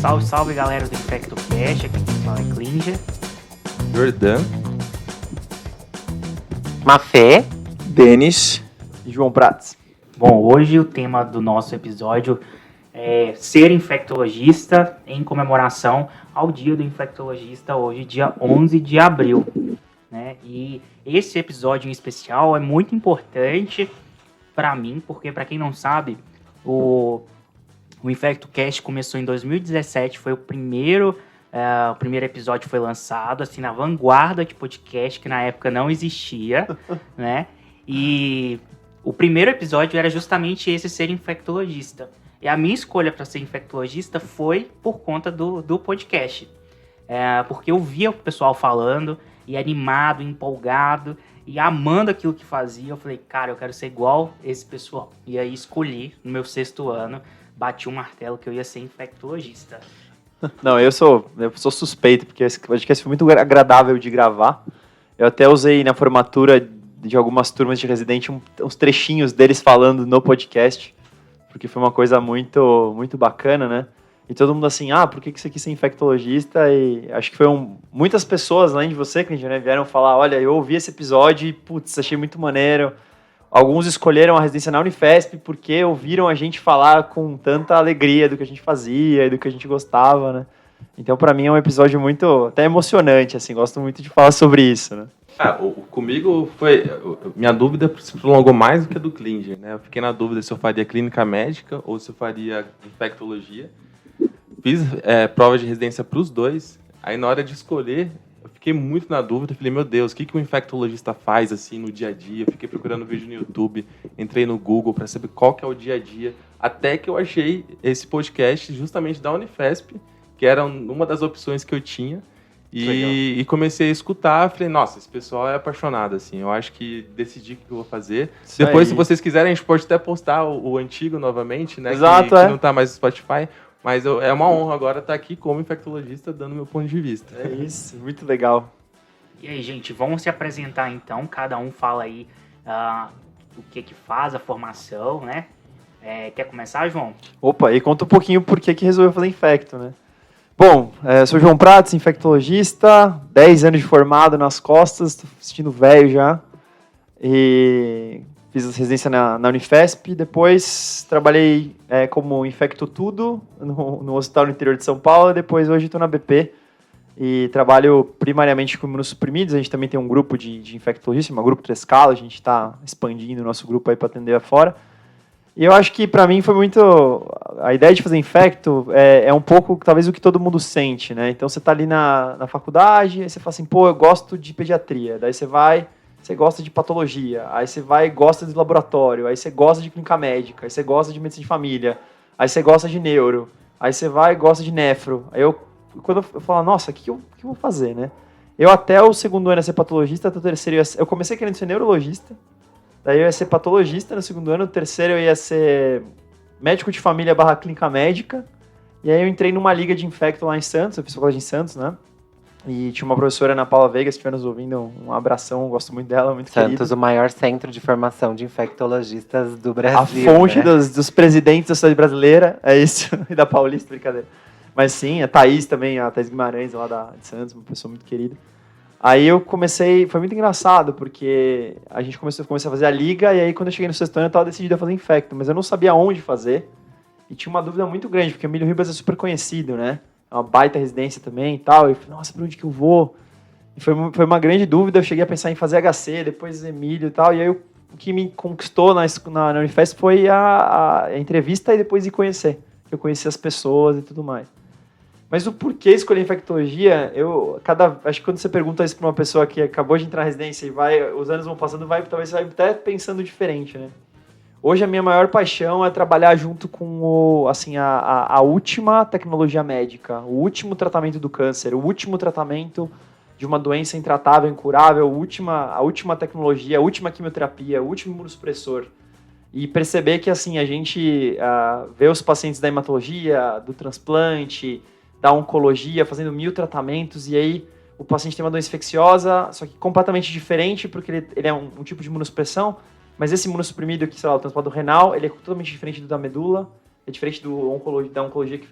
Salve, salve galera do InfectoCast, aqui quem fala é Klinger, Jordan, Mafê, Denis e João Prats. Bom, hoje o tema do nosso episódio é ser infectologista em comemoração ao Dia do Infectologista, hoje dia 11 de abril, né? E esse episódio em especial é muito importante para mim, porque para quem não sabe, o InfectoCast começou em 2017, foi o primeiro episódio foi lançado, assim, na vanguarda de podcast, que na época não existia, né? E o primeiro episódio era justamente esse, ser infectologista. E a minha escolha para ser infectologista foi por conta do podcast. Porque eu via o pessoal falando, e animado, empolgado, e amando aquilo que fazia. Eu falei, cara, eu quero ser igual esse pessoal. E aí escolhi, no meu 6º ano, bati um martelo que eu ia ser infectologista. Não, eu sou suspeito, porque esse podcast foi muito agradável de gravar. Eu até usei na formatura de algumas turmas de residente uns trechinhos deles falando no podcast, porque foi uma coisa muito, muito bacana, né? E todo mundo assim, por que você quis ser infectologista? E acho que muitas pessoas, além de você, Clinton, né, vieram falar, olha, eu ouvi esse episódio e, putz, achei muito maneiro. Alguns escolheram a residência na Unifesp porque ouviram a gente falar com tanta alegria do que a gente fazia e do que a gente gostava, né? Então, para mim, é um episódio muito, até emocionante, assim, gosto muito de falar sobre isso, né? Comigo minha dúvida se prolongou mais do que a do Klinger, né? Eu fiquei na dúvida se eu faria clínica médica ou se eu faria infectologia. Fiz prova de residência para os dois, aí na hora de escolher, eu fiquei muito na dúvida, falei, meu Deus, o que um infectologista faz assim no dia a dia? Eu fiquei procurando vídeo no YouTube, entrei no Google para saber qual que é o dia a dia, até que eu achei esse podcast justamente da Unifesp, que era uma das opções que eu tinha, e comecei a escutar, falei, nossa, esse pessoal é apaixonado, assim, eu acho que decidi o que eu vou fazer. Isso depois, aí. Se vocês quiserem, a gente pode até postar o antigo novamente, né? Exato, que não está mais no Spotify. Mas é uma honra agora estar aqui como infectologista, dando meu ponto de vista. É isso, muito legal. E aí, gente, vamos se apresentar então, cada um fala aí o que faz, a formação, né? Quer começar, João? Opa, e conta um pouquinho por que resolveu fazer infecto, né? Bom, sou João Prats, infectologista, 10 anos de formado nas costas, estou assistindo velho já. E fiz a residência na Unifesp, depois trabalhei como infecto-tudo no hospital no interior de São Paulo, depois hoje estou na BP e trabalho primariamente com imunossuprimidos. A gente também tem um grupo de infectologistas, um grupo 3 escala, a gente está expandindo o nosso grupo aí para atender afora. E eu acho que para mim foi muito... A ideia de fazer infecto é um pouco, talvez, o que todo mundo sente, né? Então você está ali na faculdade, aí você fala assim, pô, eu gosto de pediatria, daí você vai... Você gosta de patologia, aí você vai e gosta de laboratório, aí você gosta de clínica médica, aí você gosta de medicina de família, aí você gosta de neuro, aí você vai e gosta de nefro. Aí quando eu falo, nossa, o que eu vou fazer, né? Eu até o 2º ano ia ser patologista, até o 3º eu comecei querendo ser neurologista, daí eu ia ser patologista no 2º ano, no 3º eu ia ser médico de família / clínica médica, e aí eu entrei numa liga de infecto lá em Santos, eu fiz faculdade em Santos, né? E tinha uma professora, Ana Paula Veiga, se estiver nos ouvindo, um abração, gosto muito dela, muito querida. Santos, o maior centro de formação de infectologistas do Brasil. A fonte, né? dos presidentes da sociedade brasileira, é isso, e da Paulista, brincadeira. Mas sim, a Thaís também, a Thaís Guimarães, lá de Santos, uma pessoa muito querida. Aí eu comecei, foi muito engraçado, porque a gente comecei a fazer a liga, e aí quando eu cheguei no 6º ano eu estava decidido a fazer infecto, mas eu não sabia onde fazer, e tinha uma dúvida muito grande, porque o Emílio Ribas é super conhecido, né? É uma baita residência também e tal. E eu falei, nossa, pra onde que eu vou? E foi uma grande dúvida. Eu cheguei a pensar em fazer HC, depois Emílio e tal. E aí o que me conquistou na Unifesp foi a entrevista e depois ir conhecer. Eu conheci as pessoas e tudo mais. Mas o porquê escolher infectologia, acho que quando você pergunta isso pra uma pessoa que acabou de entrar na residência e os anos vão passando, talvez você vai até pensando diferente, né? Hoje a minha maior paixão é trabalhar junto com a última tecnologia médica, o último tratamento do câncer, o último tratamento de uma doença intratável, incurável, a última tecnologia, a última quimioterapia, o último imunossupressor. E perceber que assim, a gente vê os pacientes da hematologia, do transplante, da oncologia, fazendo 1000 tratamentos, e aí o paciente tem uma doença infecciosa, só que completamente diferente, porque ele é um tipo de imunossupressão. Mas esse imunossuprimido, que, sei lá, o transplante renal, ele é totalmente diferente do da medula, é diferente da oncologia que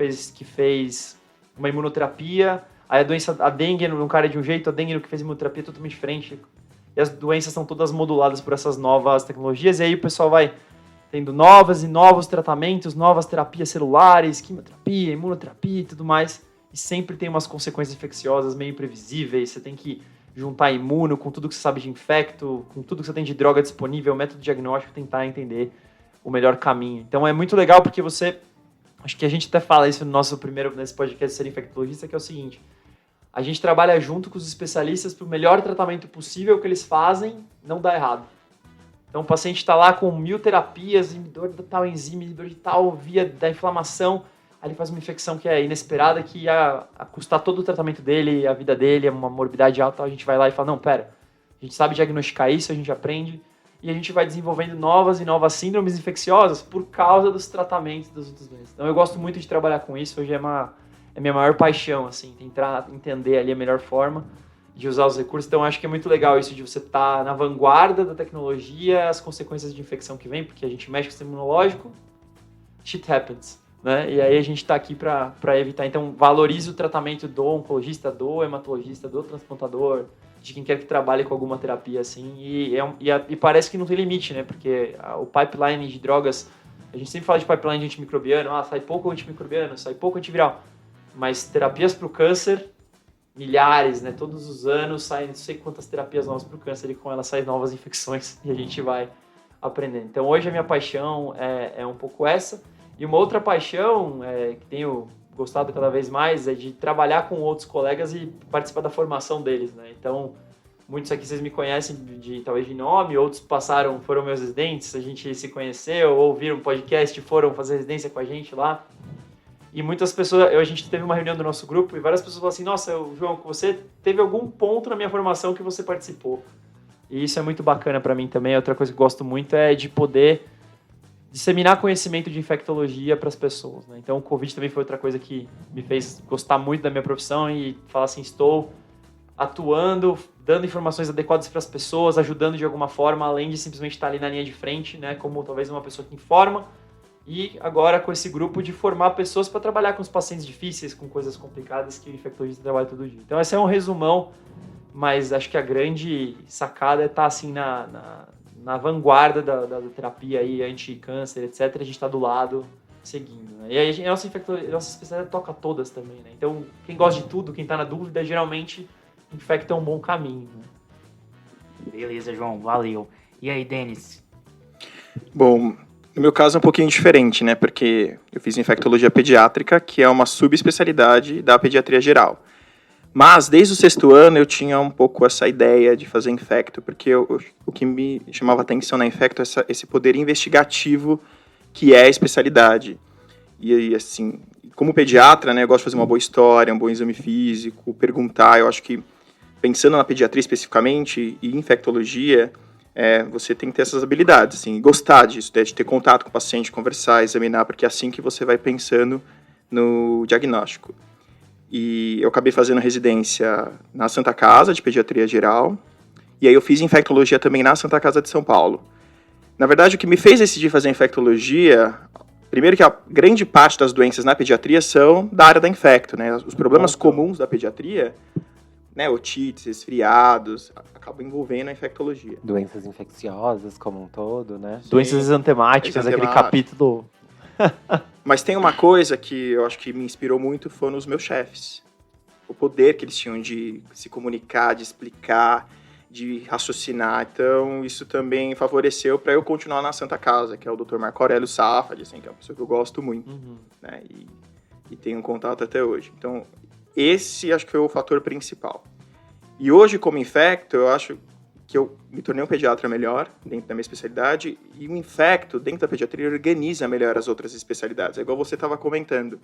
fez uma imunoterapia, aí a dengue no cara é de um jeito, a dengue no que fez imunoterapia é totalmente diferente. E as doenças são todas moduladas por essas novas tecnologias, e aí o pessoal vai tendo novas e novos tratamentos, novas terapias celulares, quimioterapia, imunoterapia e tudo mais, e sempre tem umas consequências infecciosas meio imprevisíveis, você tem que juntar imuno com tudo que você sabe de infecto, com tudo que você tem de droga disponível, método diagnóstico, tentar entender o melhor caminho. Então é muito legal porque acho que a gente até fala isso nesse podcast Ser Infectologista, que é o seguinte, a gente trabalha junto com os especialistas para o melhor tratamento possível que eles fazem não dar errado. Então o paciente está lá com 1000 terapias, inibidor de tal enzima, inibidor de tal via da inflamação, aí ele faz uma infecção que é inesperada, que ia custar todo o tratamento dele, a vida dele, uma morbidade alta, a gente vai lá e fala, não, pera, a gente sabe diagnosticar isso, a gente aprende, e a gente vai desenvolvendo novas e novas síndromes infecciosas por causa dos tratamentos das outras doenças. Então eu gosto muito de trabalhar com isso, hoje é minha maior paixão, assim, tentar entender ali a melhor forma de usar os recursos. Então acho que é muito legal isso de você estar na vanguarda da tecnologia, as consequências de infecção que vem, porque a gente mexe com o sistema imunológico, shit happens. Né? E aí a gente está aqui para evitar. Então, valorize o tratamento do oncologista, do hematologista, do transplantador, de quem quer que trabalhe com alguma terapia assim. E parece que não tem limite, né? Porque o pipeline de drogas, a gente sempre fala de pipeline de antimicrobiano, sai pouco antimicrobiano, sai pouco antiviral. Mas terapias para o câncer, milhares, né? Todos os anos saem não sei quantas terapias novas para o câncer e com elas saem novas infecções e a gente vai aprendendo. Então, hoje a minha paixão é um pouco essa. E uma outra paixão que tenho gostado cada vez mais é de trabalhar com outros colegas e participar da formação deles, né? Então, muitos aqui vocês me conhecem talvez de nome, outros foram meus residentes, a gente se conheceu, ouviram um podcast, foram fazer residência com a gente lá. E muitas pessoas, a gente teve uma reunião do nosso grupo e várias pessoas falaram assim, nossa, João, você teve algum ponto na minha formação que você participou. E isso é muito bacana para mim também. Outra coisa que eu gosto muito é de poder disseminar conhecimento de infectologia para as pessoas, né? Então o Covid também foi outra coisa que me fez gostar muito da minha profissão e falar assim, estou atuando, dando informações adequadas para as pessoas, ajudando de alguma forma, além de simplesmente estar ali na linha de frente, né? Como talvez uma pessoa que informa, e agora com esse grupo de formar pessoas para trabalhar com os pacientes difíceis, com coisas complicadas que o infectologista trabalha todo dia. Então esse é um resumão, mas acho que a grande sacada é estar assim na vanguarda da terapia aí, anti-câncer, etc. A gente está do lado, seguindo. Né? E aí a nossa especialidade toca todas também, né? Então, quem gosta de tudo, quem está na dúvida, geralmente infecta um bom caminho. Né? Beleza, João, valeu. E aí, Denis? Bom, no meu caso é um pouquinho diferente, né? Porque eu fiz infectologia pediátrica, que é uma subespecialidade da pediatria geral. Mas, desde o 6º ano, eu tinha um pouco essa ideia de fazer infecto, porque o que me chamava atenção na infecto é esse poder investigativo que é a especialidade. E, assim, como pediatra, né, eu gosto de fazer uma boa história, um bom exame físico, perguntar. Eu acho que, pensando na pediatria especificamente e infectologia, você tem que ter essas habilidades, assim, gostar disso, de ter contato com o paciente, conversar, examinar, porque é assim que você vai pensando no diagnóstico. E eu acabei fazendo residência na Santa Casa de Pediatria Geral, e aí eu fiz infectologia também na Santa Casa de São Paulo. Na verdade, o que me fez decidir fazer infectologia, primeiro que a grande parte das doenças na pediatria são da área da infecto, né? Os problemas comuns da pediatria, né, otites, resfriados, acabam envolvendo a infectologia. Doenças infecciosas como um todo, né? Sim. Doenças exantemáticas, aquele capítulo. Mas tem uma coisa que eu acho que me inspirou muito, foram os meus chefes. O poder que eles tinham de se comunicar, de explicar, de raciocinar. Então, isso também favoreceu para eu continuar na Santa Casa, que é o Dr. Marco Aurélio Safad, assim, que é uma pessoa que eu gosto muito, né? E tenho um contato até hoje. Então, esse acho que foi o fator principal. E hoje, como infecto, eu acho que eu me tornei um pediatra melhor dentro da minha especialidade, e o infecto, dentro da pediatria, organiza melhor as outras especialidades. É igual você estava comentando,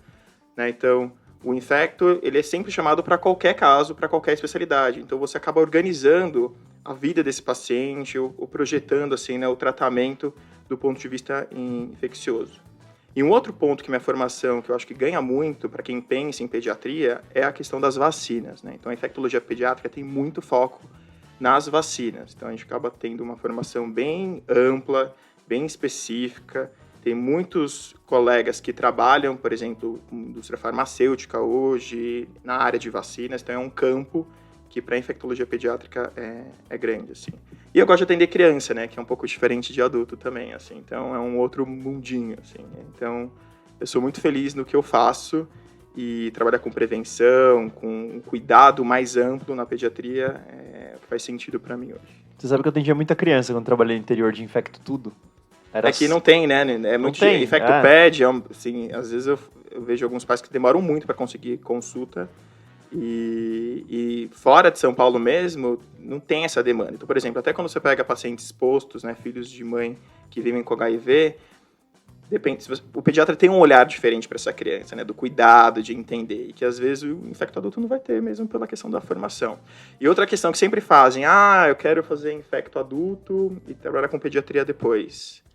né? Então, o infecto, ele é sempre chamado para qualquer caso, para qualquer especialidade. Então, você acaba organizando a vida desse paciente, ou projetando, assim, né, o tratamento do ponto de vista infeccioso. E um outro ponto que minha formação, que eu acho que ganha muito para quem pensa em pediatria, é a questão das vacinas, né? Então, a infectologia pediátrica tem muito foco nas vacinas. Então, a gente acaba tendo uma formação bem ampla, bem específica, Tem muitos colegas que trabalham, por exemplo, com indústria farmacêutica hoje, na área de vacinas, então é um campo que para infectologia pediátrica é grande, assim. E eu gosto de atender criança, né, que é um pouco diferente de adulto também, assim, então é um outro mundinho, assim, né? Então eu sou muito feliz no que eu faço e trabalhar com prevenção, com um cuidado mais amplo na pediatria é o que faz sentido para mim hoje. Você sabe que eu atendia muita criança quando trabalhei no interior de infecto tudo. É que não tem, né? É muito tem, infectoped, assim, às vezes eu vejo alguns pais que demoram muito para conseguir consulta e fora de São Paulo mesmo, não tem essa demanda. Então, por exemplo, até quando você pega pacientes expostos, né, filhos de mãe que vivem com HIV, depende, o pediatra tem um olhar diferente para essa criança, né, do cuidado, de entender, e que às vezes o infecto adulto não vai ter mesmo pela questão da formação. E outra questão que sempre fazem, eu quero fazer infecto adulto e trabalhar com pediatria depois.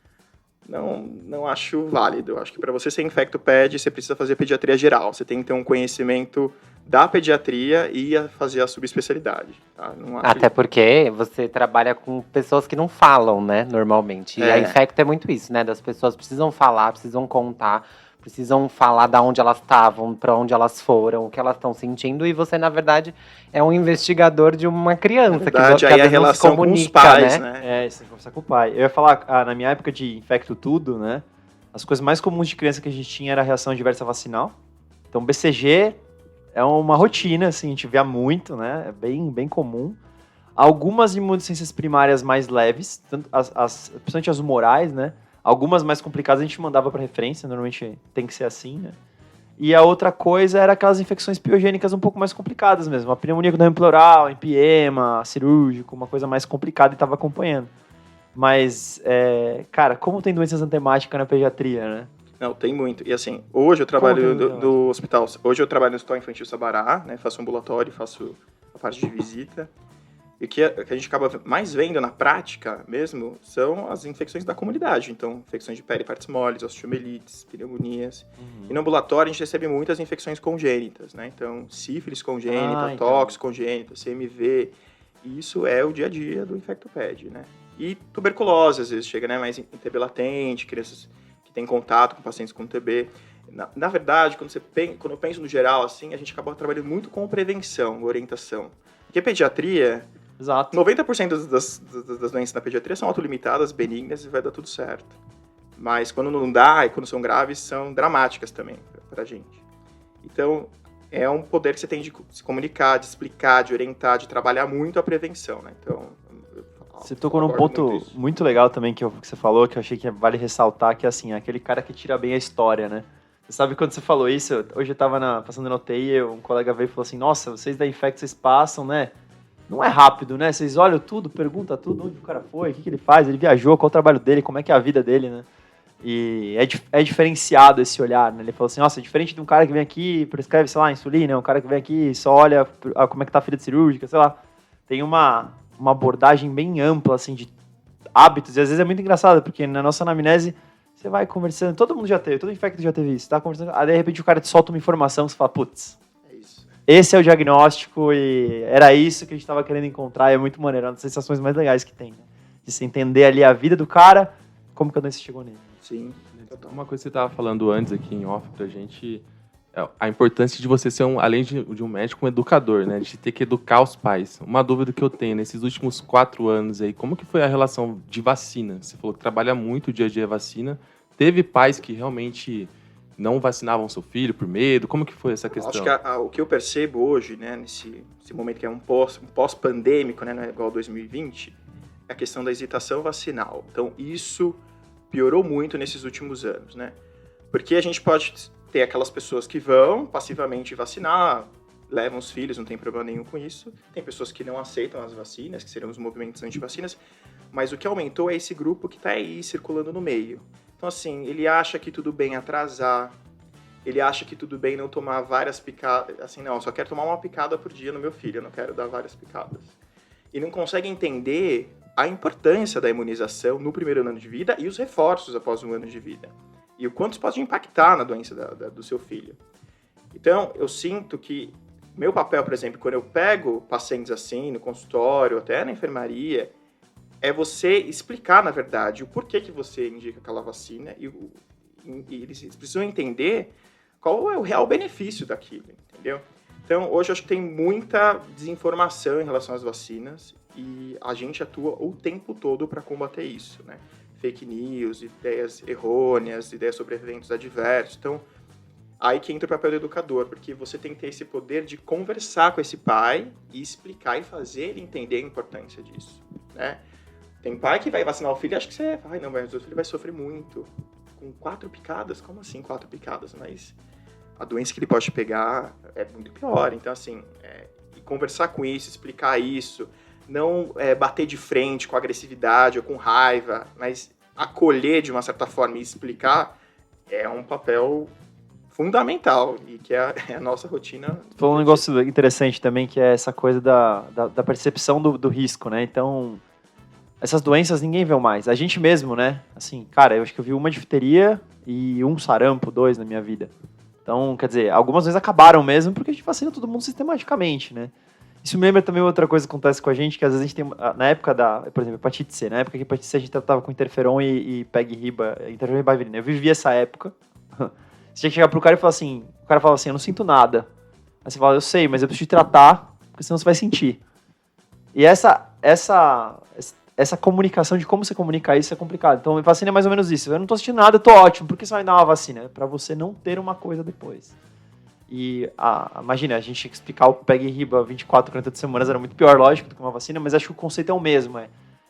Não acho válido. Eu acho que para você ser infectoped, você precisa fazer pediatria geral. Você tem que ter um conhecimento da pediatria e fazer a subespecialidade. Tá? Até porque você trabalha com pessoas que não falam, né, normalmente. E a infecto é muito isso, né? Das pessoas precisam falar, precisam contar, precisam falar de onde elas estavam, para onde elas foram, o que elas estão sentindo. E você, na verdade, é um investigador de uma criança. Na verdade, que aí a relação com os pais, né? Você tem que conversar com o pai. Eu ia falar, na minha época de infecto tudo, né? As coisas mais comuns de criança que a gente tinha era a reação adversa vacinal. Então, BCG é uma rotina, assim, a gente vê muito, né? É bem comum. Algumas imunodeficiências primárias mais leves, tanto principalmente as humorais, né? Algumas mais complicadas a gente mandava para referência, normalmente tem que ser assim, né? E a outra coisa era aquelas infecções piogênicas um pouco mais complicadas mesmo. A pneumonia com dano pleural, empiema, cirúrgico, uma coisa mais complicada e estava acompanhando. Mas, cara, como tem doenças antemáticas na pediatria, né? Não, tem muito. E assim, hoje eu trabalho do hospital. Hoje eu trabalho no Hospital Infantil Sabará, né? Faço ambulatório, faço a parte de visita. E o que a gente acaba mais vendo na prática mesmo são as infecções da comunidade. Então, infecções de pele, partes moles, osteomielites, pneumonias. E no ambulatório a gente recebe muitas infecções congênitas, né? Então, sífilis congênita, tox congênita, CMV. E isso é o dia a dia do infectoped, né? E tuberculose, às vezes, chega, né? Mais em TB latente, crianças que têm contato com pacientes com TB. Na verdade, quando eu penso no geral, assim, a gente acaba trabalhando muito com prevenção, orientação. Porque pediatria... Exato. 90% das doenças na pediatria são autolimitadas, benignas e vai dar tudo certo. Mas quando não dá e quando são graves, são dramáticas também pra gente. Então, é um poder que você tem de se comunicar, de explicar, de orientar, de trabalhar muito a prevenção, né? Então, você tocou num ponto muito legal também que você falou, que eu achei que vale ressaltar, que é assim, aquele cara que tira bem a história, né? Você sabe quando você falou isso, hoje eu tava passando no UTI e um colega veio e falou assim, nossa, vocês da Infect, vocês passam, né? Não é rápido, né? Vocês olham tudo, perguntam tudo, onde o cara foi, o que ele faz, ele viajou, qual é o trabalho dele, como é que é a vida dele, né? E é diferenciado esse olhar, né? Ele falou assim, nossa, é diferente de um cara que vem aqui, prescreve, sei lá, insulina, um cara que vem aqui e só olha como é que tá a ferida cirúrgica, sei lá. Tem uma abordagem bem ampla, assim, de hábitos, e às vezes é muito engraçado, porque na nossa anamnese, você vai conversando, todo mundo já teve, todo infecto já teve isso, tá conversando, aí de repente o cara te solta uma informação, você fala, putz, esse é o diagnóstico e era isso que a gente estava querendo encontrar, e é muito maneiro, é uma das sensações mais legais que tem, né? De se entender ali a vida do cara, como que a doença chegou nele. Sim. Uma coisa que você estava falando antes aqui em off pra gente, a importância de você ser, além de um médico, um educador, né? De ter que educar os pais. Uma dúvida que eu tenho, nesses últimos 4 anos aí, como que foi a relação de vacina? Você falou que trabalha muito o dia a dia vacina. Teve pais que realmente não vacinavam seu filho por medo? Como que foi essa questão? Acho que o que eu percebo hoje, né, nesse momento que é um pós-pandêmico, né, não é igual a 2020, é a questão da hesitação vacinal. Então, isso piorou muito nesses últimos anos, né? Porque a gente pode ter aquelas pessoas que vão passivamente vacinar, levam os filhos, não tem problema nenhum com isso. Tem pessoas que não aceitam as vacinas, que seriam os movimentos anti-vacinas, mas o que aumentou é esse grupo que está aí circulando no meio. Então, assim, ele acha que tudo bem atrasar, ele acha que tudo bem não tomar várias picadas, assim, não, eu só quero tomar uma picada por dia no meu filho, eu não quero dar várias picadas. E não consegue entender a importância da imunização no primeiro ano de vida e os reforços após 1 ano de vida. E o quanto isso pode impactar na doença do seu filho. Então, eu sinto que meu papel, por exemplo, quando eu pego pacientes assim, no consultório, até na enfermaria, é você explicar, na verdade, o porquê que você indica aquela vacina e eles precisam entender qual é o real benefício daquilo, entendeu? Então, hoje eu acho que tem muita desinformação em relação às vacinas e a gente atua o tempo todo para combater isso, né? Fake news, ideias errôneas, ideias sobre eventos adversos. Então, aí que entra o papel do educador, porque você tem que ter esse poder de conversar com esse pai e explicar e fazer ele entender a importância disso, né? Tem pai que vai vacinar o filho e acha que você... Ai, não, mas o filho vai sofrer muito. Com 4 picadas? Como assim 4 picadas? Mas a doença que ele pode pegar é muito pior. Então, assim, e conversar com isso, explicar isso, não bater de frente com agressividade ou com raiva, mas acolher de uma certa forma e explicar é um papel fundamental e que é a nossa rotina. Foi um negócio interessante também, que é essa coisa da percepção do risco, né? Então, essas doenças ninguém vê mais. A gente mesmo, né? Assim, cara, eu acho que eu vi uma difteria e um sarampo, 2 na minha vida. Então, quer dizer, algumas vezes acabaram mesmo porque a gente vacina todo mundo sistematicamente, né? Isso me lembra também outra coisa que acontece com a gente, que às vezes a gente tem, na época por exemplo, hepatite C, na época que hepatite C a gente tratava com interferon e PEG-RIBA, interferon e ribavirina. Eu vivi essa época. Você tinha que chegar pro cara e falar assim, o cara falava assim, eu não sinto nada. Aí você fala, eu sei, mas eu preciso te tratar, porque senão você vai sentir. E essa comunicação de como você comunicar isso é complicado. Então, vacina é mais ou menos isso. Eu não tô sentindo nada, eu tô ótimo. Por que você vai dar uma vacina? É pra você não ter uma coisa depois. E, imagina, a gente tinha que explicar o PEG-RIBA 24, 48 semanas, era muito pior, lógico, do que uma vacina, mas acho que o conceito é o mesmo,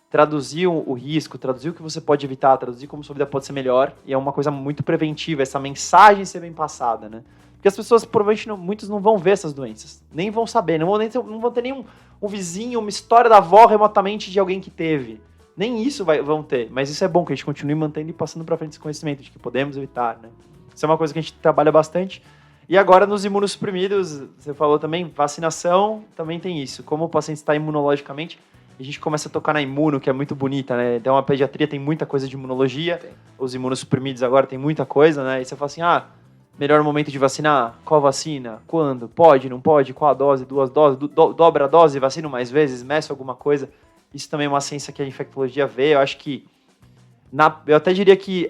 traduzir o risco, traduzir o que você pode evitar, traduzir como sua vida pode ser melhor, e é uma coisa muito preventiva, essa mensagem ser bem passada, né? Porque as pessoas, provavelmente, muitos não vão ver essas doenças, nem vão saber, não vão ter nenhum um vizinho, uma história da avó remotamente de alguém que teve. Nem isso vão ter, mas isso é bom, que a gente continue mantendo e passando para frente esse conhecimento de que podemos evitar, né? Isso é uma coisa que a gente trabalha bastante. E agora, nos imunossuprimidos, você falou também, vacinação também tem isso. Como o paciente está imunologicamente, a gente começa a tocar na imuno, que é muito bonita, né? Então, a pediatria tem muita coisa de imunologia, os imunossuprimidos agora tem muita coisa, né? E você fala assim, melhor momento de vacinar? Qual vacina? Quando? Pode, não pode? Qual a dose? 2 doses? Dobra a dose? Vacina mais vezes? Meço alguma coisa? Isso também é uma ciência que a infectologia vê. Eu acho que eu até diria que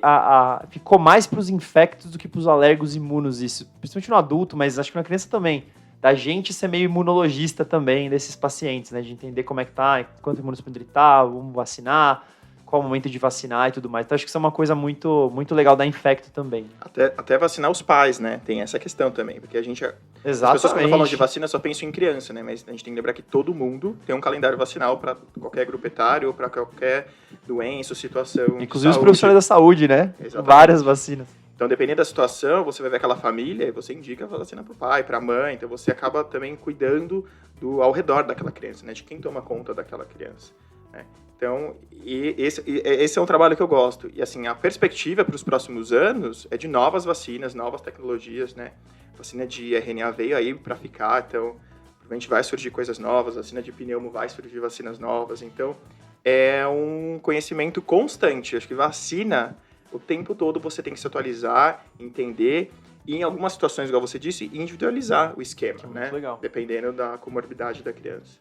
ficou mais para os infectos do que para os alérgicos imunos isso. Principalmente no adulto, mas acho que na criança também. Da gente ser meio imunologista também desses pacientes, né? De entender como é que tá, quanto imunossuprimido ele tá, vamos vacinar, qual o momento de vacinar e tudo mais. Então acho que isso é uma coisa muito, muito legal da infecto também. Até vacinar os pais, né? Tem essa questão também, porque a gente... Exatamente. As pessoas quando falam de vacina só pensam em criança, né? Mas a gente tem que lembrar que todo mundo tem um calendário vacinal para qualquer grupo etário ou para qualquer doença ou situação. Inclusive os profissionais da saúde, né? Exatamente. Várias vacinas. Então, dependendo da situação, você vai ver aquela família e você indica a vacina para o pai, para a mãe. Então, você acaba também cuidando ao redor daquela criança, né? De quem toma conta daquela criança, né? Então, esse é um trabalho que eu gosto. E, assim, a perspectiva para os próximos anos é de novas vacinas, novas tecnologias, né? A vacina de RNA veio aí para ficar, então, provavelmente vai surgir coisas novas. A vacina de pneumo vai surgir vacinas novas. Então, é um conhecimento constante. Acho que vacina, o tempo todo você tem que se atualizar, entender e, em algumas situações, igual você disse, individualizar o esquema, né? Legal. Dependendo da comorbidade da criança.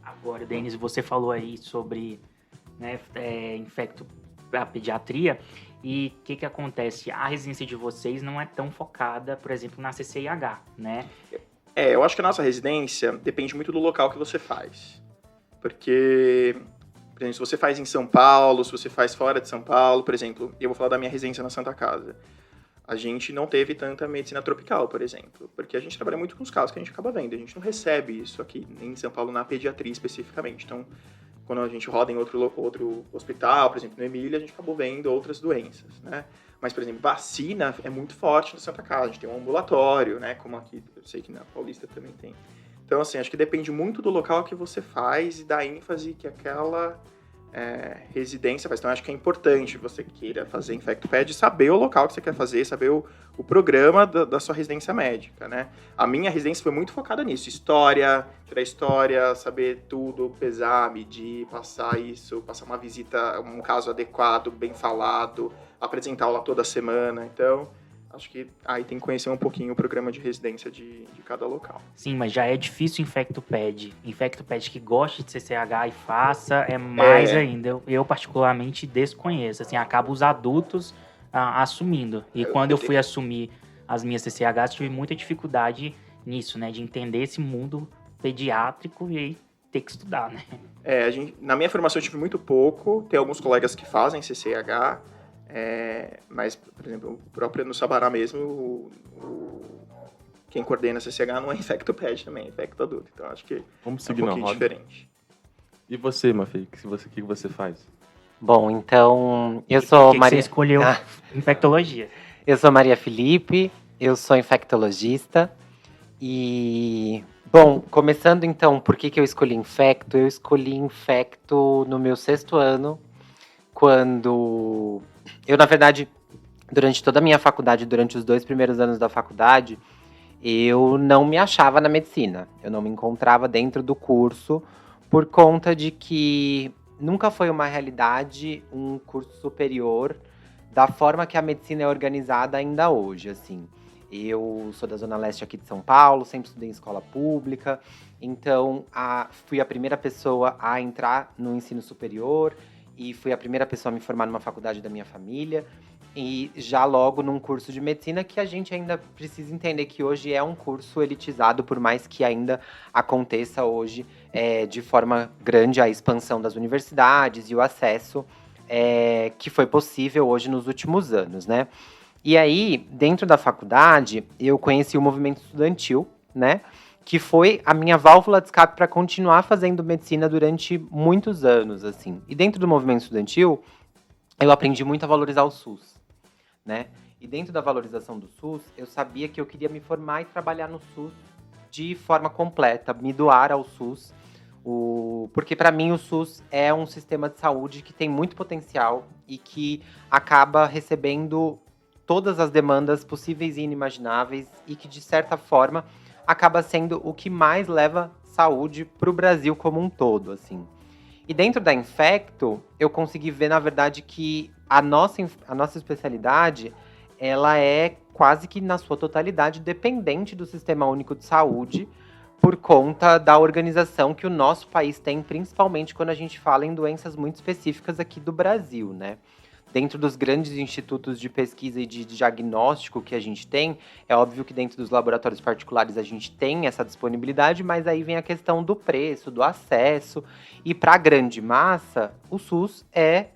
Agora, Denis, você falou aí sobre, né, infecto a pediatria e o que acontece? A residência de vocês não é tão focada, por exemplo, na CCIH, né? Eu acho que a nossa residência depende muito do local que você faz. Porque, por exemplo, se você faz em São Paulo, se você faz fora de São Paulo, por exemplo, eu vou falar da minha residência na Santa Casa. A gente não teve tanta medicina tropical, por exemplo, porque a gente trabalha muito com os casos que a gente acaba vendo. A gente não recebe isso aqui, nem em São Paulo, na pediatria especificamente. Então, quando a gente roda em outro hospital, por exemplo, no Emília, a gente acabou vendo outras doenças, né? Mas, por exemplo, vacina é muito forte na Santa Casa. A gente tem um ambulatório, né? Como aqui, eu sei que na Paulista também tem. Então, assim, acho que depende muito do local que você faz e da ênfase que aquela residência faz. Então, acho que é importante você queira fazer InfectoPed, saber o local que você quer fazer, saber o programa da sua residência médica, né? A minha residência foi muito focada nisso. História, tirar história, saber tudo, pesar, medir, passar isso, passar uma visita, um caso adequado, bem falado, apresentar aula toda semana. Então, acho que aí tem que conhecer um pouquinho o programa de residência de cada local. Sim, mas já é difícil o InfectoPed. InfectoPed que gosta de CCH e faça é mais ainda. Eu particularmente desconheço. Assim, acaba os adultos assumindo. E quando eu fui assumir as minhas CCHs, tive muita dificuldade nisso, né? De entender esse mundo pediátrico e aí ter que estudar, né? Na minha formação eu tive muito pouco. Tem alguns colegas que fazem CCH, mas, por exemplo, o próprio no Sabará mesmo, quem coordena a CCH não é InfectoPed também, é Infecto Adulto. Então acho que Vamos é seguir um na pouquinho roda. diferente. E você, Mafê, o que você faz? Bom, então, eu Por sou que Maria... você escolheu infectologia? Eu sou Maria Felipe, eu sou infectologista e... Bom, começando então, por que eu escolhi infecto? Eu escolhi infecto no meu 6º ano, quando... Eu, na verdade, durante toda a minha faculdade, durante os 2 primeiros anos da faculdade, eu não me achava na medicina. Eu não me encontrava dentro do curso por conta de que nunca foi uma realidade um curso superior da forma que a medicina é organizada ainda hoje, assim. Eu sou da Zona Leste aqui de São Paulo, sempre estudei em escola pública, então fui a primeira pessoa a entrar no ensino superior e fui a primeira pessoa a me formar numa faculdade da minha família. E já logo num curso de medicina que a gente ainda precisa entender que hoje é um curso elitizado, por mais que ainda aconteça hoje de forma grande a expansão das universidades e o acesso que foi possível hoje nos últimos anos, né? E aí, dentro da faculdade, eu conheci o movimento estudantil, né? Que foi a minha válvula de escape para continuar fazendo medicina durante muitos anos, assim. E dentro do movimento estudantil, eu aprendi muito a valorizar o SUS, né? E dentro da valorização do SUS, eu sabia que eu queria me formar e trabalhar no SUS de forma completa, me doar ao SUS, porque para mim o SUS é um sistema de saúde que tem muito potencial e que acaba recebendo todas as demandas possíveis e inimagináveis e que, de certa forma, acaba sendo o que mais leva saúde para o Brasil como um todo, assim. E dentro da Infecto, eu consegui ver, na verdade, que a nossa especialidade, ela é quase que na sua totalidade dependente do Sistema Único de Saúde, por conta da organização que o nosso país tem, principalmente quando a gente fala em doenças muito específicas aqui do Brasil, né? Dentro dos grandes institutos de pesquisa e de diagnóstico que a gente tem, é óbvio que dentro dos laboratórios particulares a gente tem essa disponibilidade, mas aí vem a questão do preço, do acesso, e para a grande massa, o SUS é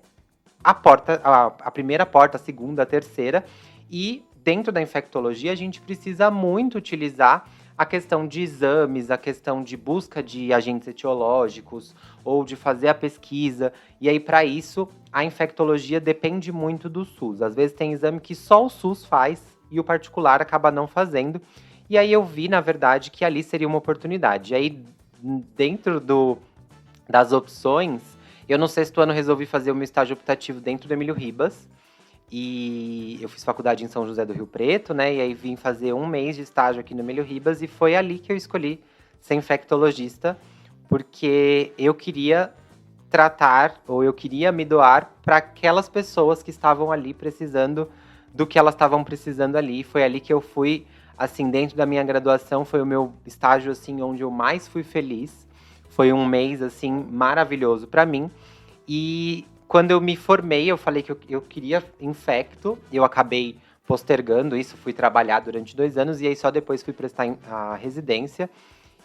a primeira porta, a segunda, a terceira, e dentro da infectologia a gente precisa muito utilizar a questão de exames, a questão de busca de agentes etiológicos ou de fazer a pesquisa. E aí, para isso, a infectologia depende muito do SUS. Às vezes tem exame que só o SUS faz e o particular acaba não fazendo. E aí eu vi, na verdade, que ali seria uma oportunidade. E aí, dentro das opções, eu no 6º ano resolvi fazer o meu estágio optativo dentro do Emílio Ribas. E eu fiz faculdade em São José do Rio Preto, né? E aí vim fazer 1 mês de estágio aqui no Emílio Ribas. E foi ali que eu escolhi ser infectologista, porque eu queria tratar, ou eu queria me doar para aquelas pessoas que estavam ali precisando do que elas estavam precisando ali. Foi ali que eu fui, assim, dentro da minha graduação, foi o meu estágio, assim, onde eu mais fui feliz. Foi 1 mês, assim, maravilhoso para mim. E quando eu me formei, eu falei que eu queria infecto, eu acabei postergando isso, fui trabalhar durante 2 anos, e aí só depois fui prestar a residência.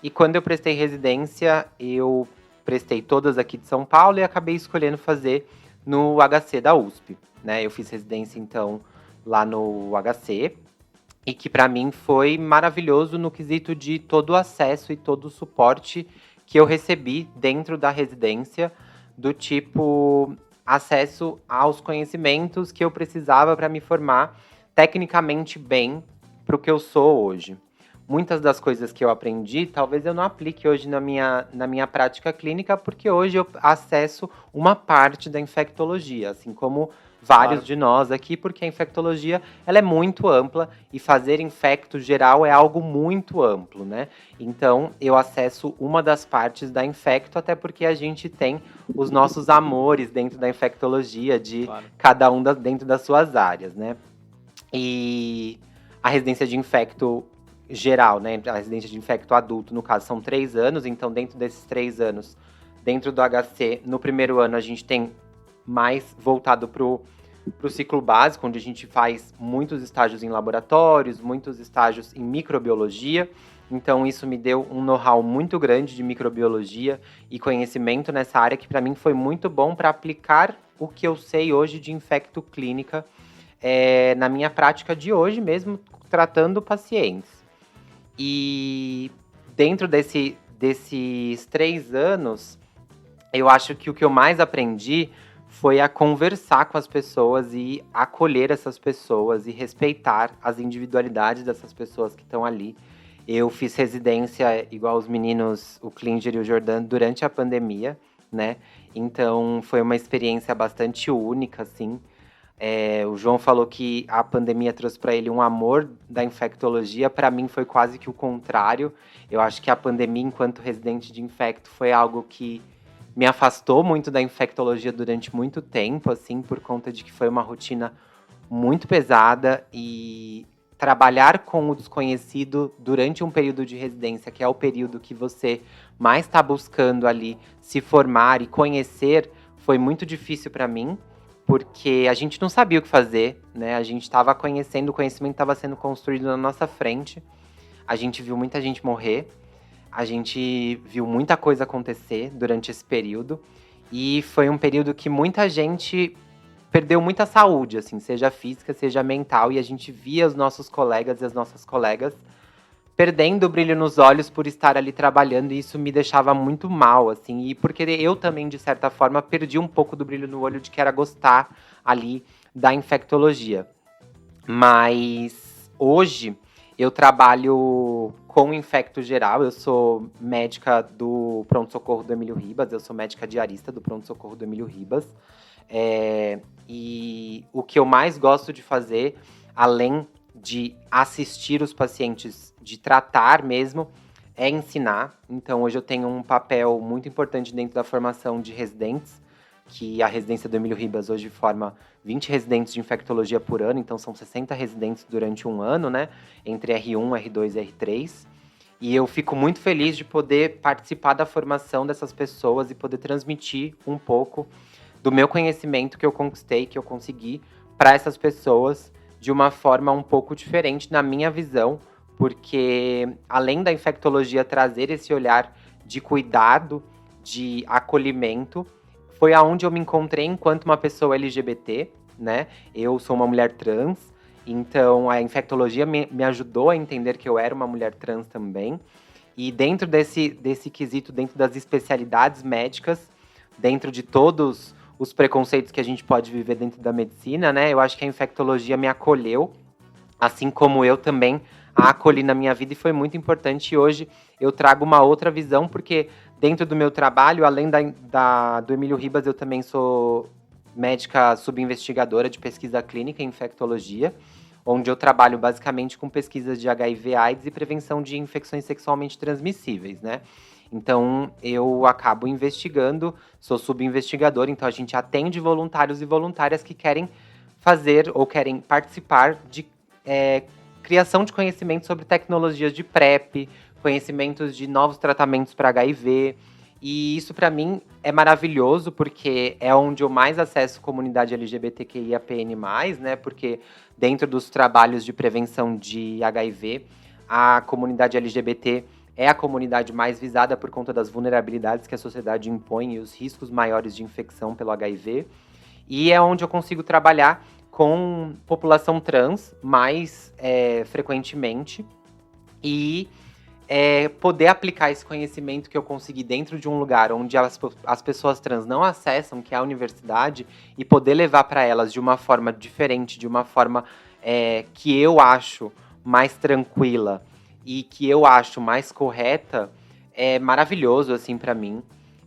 E quando eu prestei residência, eu prestei todas aqui de São Paulo e acabei escolhendo fazer no HC da USP, né? Eu fiz residência, então, lá no HC, e que para mim foi maravilhoso no quesito de todo o acesso e todo o suporte que eu recebi dentro da residência, do tipo acesso aos conhecimentos que eu precisava para me formar tecnicamente bem para o que eu sou hoje. Muitas das coisas que eu aprendi, talvez eu não aplique hoje na minha prática clínica, porque hoje eu acesso uma parte da infectologia, assim como vários de nós aqui, porque a infectologia ela é muito ampla e fazer infecto geral é algo muito amplo, né? Então, eu acesso uma das partes da infecto, até porque a gente tem os nossos amores dentro da infectologia, de cada um dentro das suas áreas, né? E a residência de infecto geral, né? A residência de infecto adulto, no caso, são 3 anos. Então, dentro desses 3 anos, dentro do HC, no primeiro ano, a gente tem mais voltado para o ciclo básico, onde a gente faz muitos estágios em laboratórios, muitos estágios em microbiologia. Então, isso me deu um know-how muito grande de microbiologia e conhecimento nessa área, que para mim foi muito bom para aplicar o que eu sei hoje de infectoclínica na minha prática de hoje mesmo, tratando pacientes. E dentro desses 3 anos, eu acho que o que eu mais aprendi foi a conversar com as pessoas e acolher essas pessoas e respeitar as individualidades dessas pessoas que estão ali. Eu fiz residência, igual os meninos, o Klinger e o Jordan, durante a pandemia, né? Então, foi uma experiência bastante única, assim. O João falou que a pandemia trouxe para ele um amor da infectologia. Para mim, foi quase que o contrário. Eu acho que a pandemia, enquanto residente de infecto, foi algo que me afastou muito da infectologia durante muito tempo, assim, por conta de que foi uma rotina muito pesada e trabalhar com o desconhecido durante um período de residência, que é o período que você mais está buscando ali se formar e conhecer, foi muito difícil para mim, porque a gente não sabia o que fazer, né? A gente estava conhecendo, o conhecimento estava sendo construído na nossa frente, a gente viu muita gente morrer, a gente viu muita coisa acontecer durante esse período, e foi um período que muita gente perdeu muita saúde, assim, seja física, seja mental, e a gente via os nossos colegas e as nossas colegas perdendo o brilho nos olhos por estar ali trabalhando, e isso me deixava muito mal, assim, e porque eu também, de certa forma, perdi um pouco do brilho no olho de que era gostar ali da infectologia. Mas hoje eu trabalho com infecto geral, eu sou médica do pronto-socorro do Emílio Ribas, eu sou médica diarista do pronto-socorro do Emílio Ribas. E o que eu mais gosto de fazer, além de assistir os pacientes, de tratar mesmo, é ensinar. Então, hoje eu tenho um papel muito importante dentro da formação de residentes, que a residência do Emílio Ribas hoje forma 20 residentes de infectologia por ano, então são 60 residentes durante um ano, né? Entre R1, R2 e R3. E eu fico muito feliz de poder participar da formação dessas pessoas e poder transmitir um pouco do meu conhecimento que eu conquistei, que eu consegui, para essas pessoas de uma forma um pouco diferente na minha visão, porque além da infectologia trazer esse olhar de cuidado, de acolhimento, foi aonde eu me encontrei enquanto uma pessoa LGBT, né? Eu sou uma mulher trans, então a infectologia me ajudou a entender que eu era uma mulher trans também. E dentro desse quesito, dentro das especialidades médicas, dentro de todos os preconceitos que a gente pode viver dentro da medicina, né? Eu acho que a infectologia me acolheu, assim como eu também a acolhi na minha vida, e foi muito importante. E hoje eu trago uma outra visão, porque dentro do meu trabalho, além do Emílio Ribas, eu também sou médica subinvestigadora de pesquisa clínica em infectologia, onde eu trabalho basicamente com pesquisas de HIV/AIDS e prevenção de infecções sexualmente transmissíveis, né? Então, eu acabo investigando, sou subinvestigadora, então a gente atende voluntários e voluntárias que querem fazer ou querem participar de criação de conhecimento sobre tecnologias de PrEP, conhecimentos de novos tratamentos para HIV. E isso, para mim, é maravilhoso, porque é onde eu mais acesso comunidade LGBTQIAPN+, né? Porque dentro dos trabalhos de prevenção de HIV, a comunidade LGBT é a comunidade mais visada por conta das vulnerabilidades que a sociedade impõe e os riscos maiores de infecção pelo HIV. E é onde eu consigo trabalhar com população trans mais frequentemente e poder aplicar esse conhecimento que eu consegui dentro de um lugar onde as pessoas trans não acessam, que é a universidade, e poder levar para elas de uma forma diferente, de uma forma que eu acho mais tranquila e que eu acho mais correta, é maravilhoso, assim, para mim.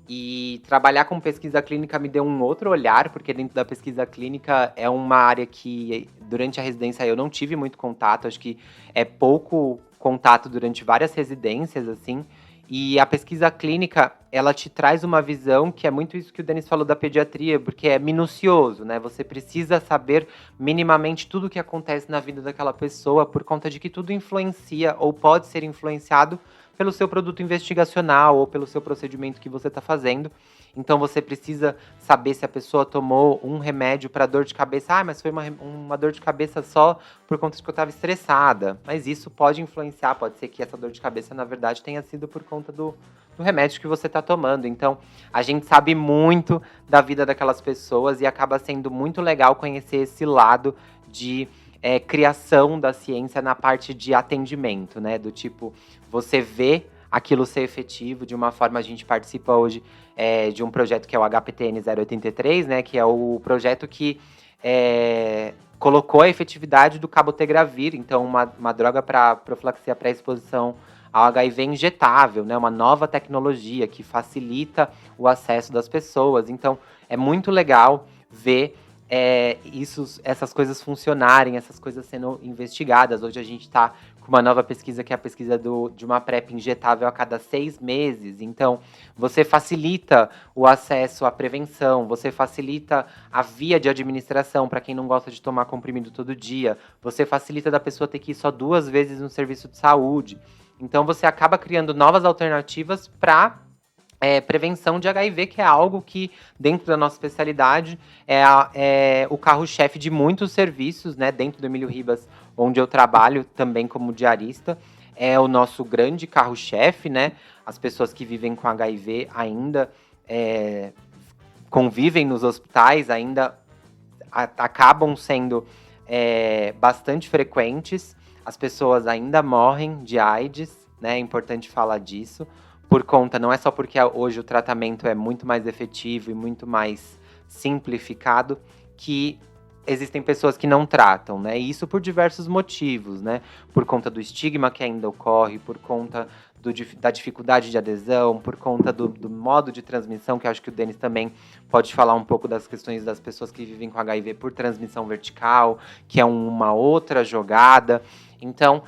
E trabalhar com pesquisa clínica me deu um outro olhar, porque dentro da pesquisa clínica é uma área que, durante a residência, eu não tive muito contato. Acho que é pouco contato durante várias residências, assim. E a pesquisa clínica, ela te traz uma visão que é muito isso que o Denis falou da pediatria, porque é minucioso, né? Você precisa saber minimamente tudo o que acontece na vida daquela pessoa, por conta de que tudo influencia ou pode ser influenciado pelo seu produto investigacional ou pelo seu procedimento que você está fazendo. Então você precisa saber se a pessoa tomou um remédio para dor de cabeça. Ah, mas foi uma dor de cabeça só por conta de que eu estava estressada. Mas isso pode influenciar, pode ser que essa dor de cabeça, na verdade, tenha sido por conta do remédio que você está tomando. Então, a gente sabe muito da vida daquelas pessoas e acaba sendo muito legal conhecer esse lado de criação da ciência na parte de atendimento, né? Do tipo, você vê aquilo ser efetivo. De uma forma, a gente participa hoje de um projeto que é o HPTN 083, né? Que é o projeto que colocou a efetividade do cabotegravir, então uma droga para profilaxia pré-exposição ao HIV injetável, né? Uma nova tecnologia que facilita o acesso das pessoas. Então, é muito legal ver essas coisas funcionarem, essas coisas sendo investigadas. Hoje a gente está com uma nova pesquisa, que é a pesquisa de uma PrEP injetável a cada 6 meses. Então, você facilita o acesso à prevenção, você facilita a via de administração para quem não gosta de tomar comprimido todo dia, você facilita da pessoa ter que ir só 2 vezes no serviço de saúde. Então, você acaba criando novas alternativas para prevenção de HIV, que é algo que, dentro da nossa especialidade, é o carro-chefe de muitos serviços, né? Dentro do Emílio Ribas, onde eu trabalho também como diarista, é o nosso grande carro-chefe, né? As pessoas que vivem com HIV ainda convivem nos hospitais, ainda acabam sendo bastante frequentes. As pessoas ainda morrem de AIDS, né? É importante falar disso. Por conta, não é só porque hoje o tratamento é muito mais efetivo e muito mais simplificado, que existem pessoas que não tratam, né? E isso por diversos motivos, né? Por conta do estigma que ainda ocorre, por conta da dificuldade de adesão, por conta do modo de transmissão, que eu acho que o Denis também pode falar um pouco das questões das pessoas que vivem com HIV por transmissão vertical, que é uma outra jogada. Então,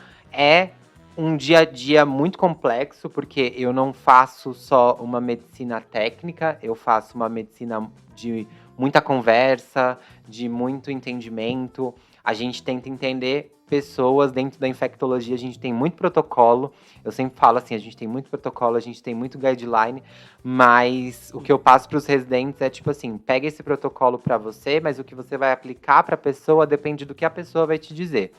um dia a dia muito complexo, porque eu não faço só uma medicina técnica, eu faço uma medicina de muita conversa, de muito entendimento. A gente tenta entender pessoas dentro da infectologia, a gente tem muito protocolo. Eu sempre falo assim, a gente tem muito protocolo, a gente tem muito guideline, mas o que eu passo para os residentes é tipo assim, pega esse protocolo para você, mas o que você vai aplicar para a pessoa depende do que a pessoa vai te dizer.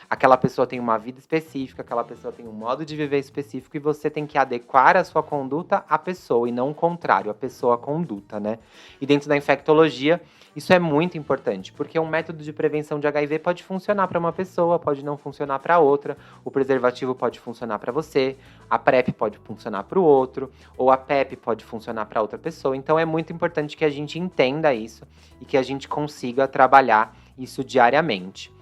Aquela pessoa tem uma vida específica, aquela pessoa tem um modo de viver específico e você tem que adequar a sua conduta à pessoa e não o contrário, a pessoa à conduta, né? E dentro da infectologia, isso é muito importante, porque um método de prevenção de HIV pode funcionar para uma pessoa, pode não funcionar para outra, o preservativo pode funcionar para você, a PrEP pode funcionar para o outro, ou a PEP pode funcionar para outra pessoa. Então é muito importante que a gente entenda isso e que a gente consiga trabalhar isso diariamente.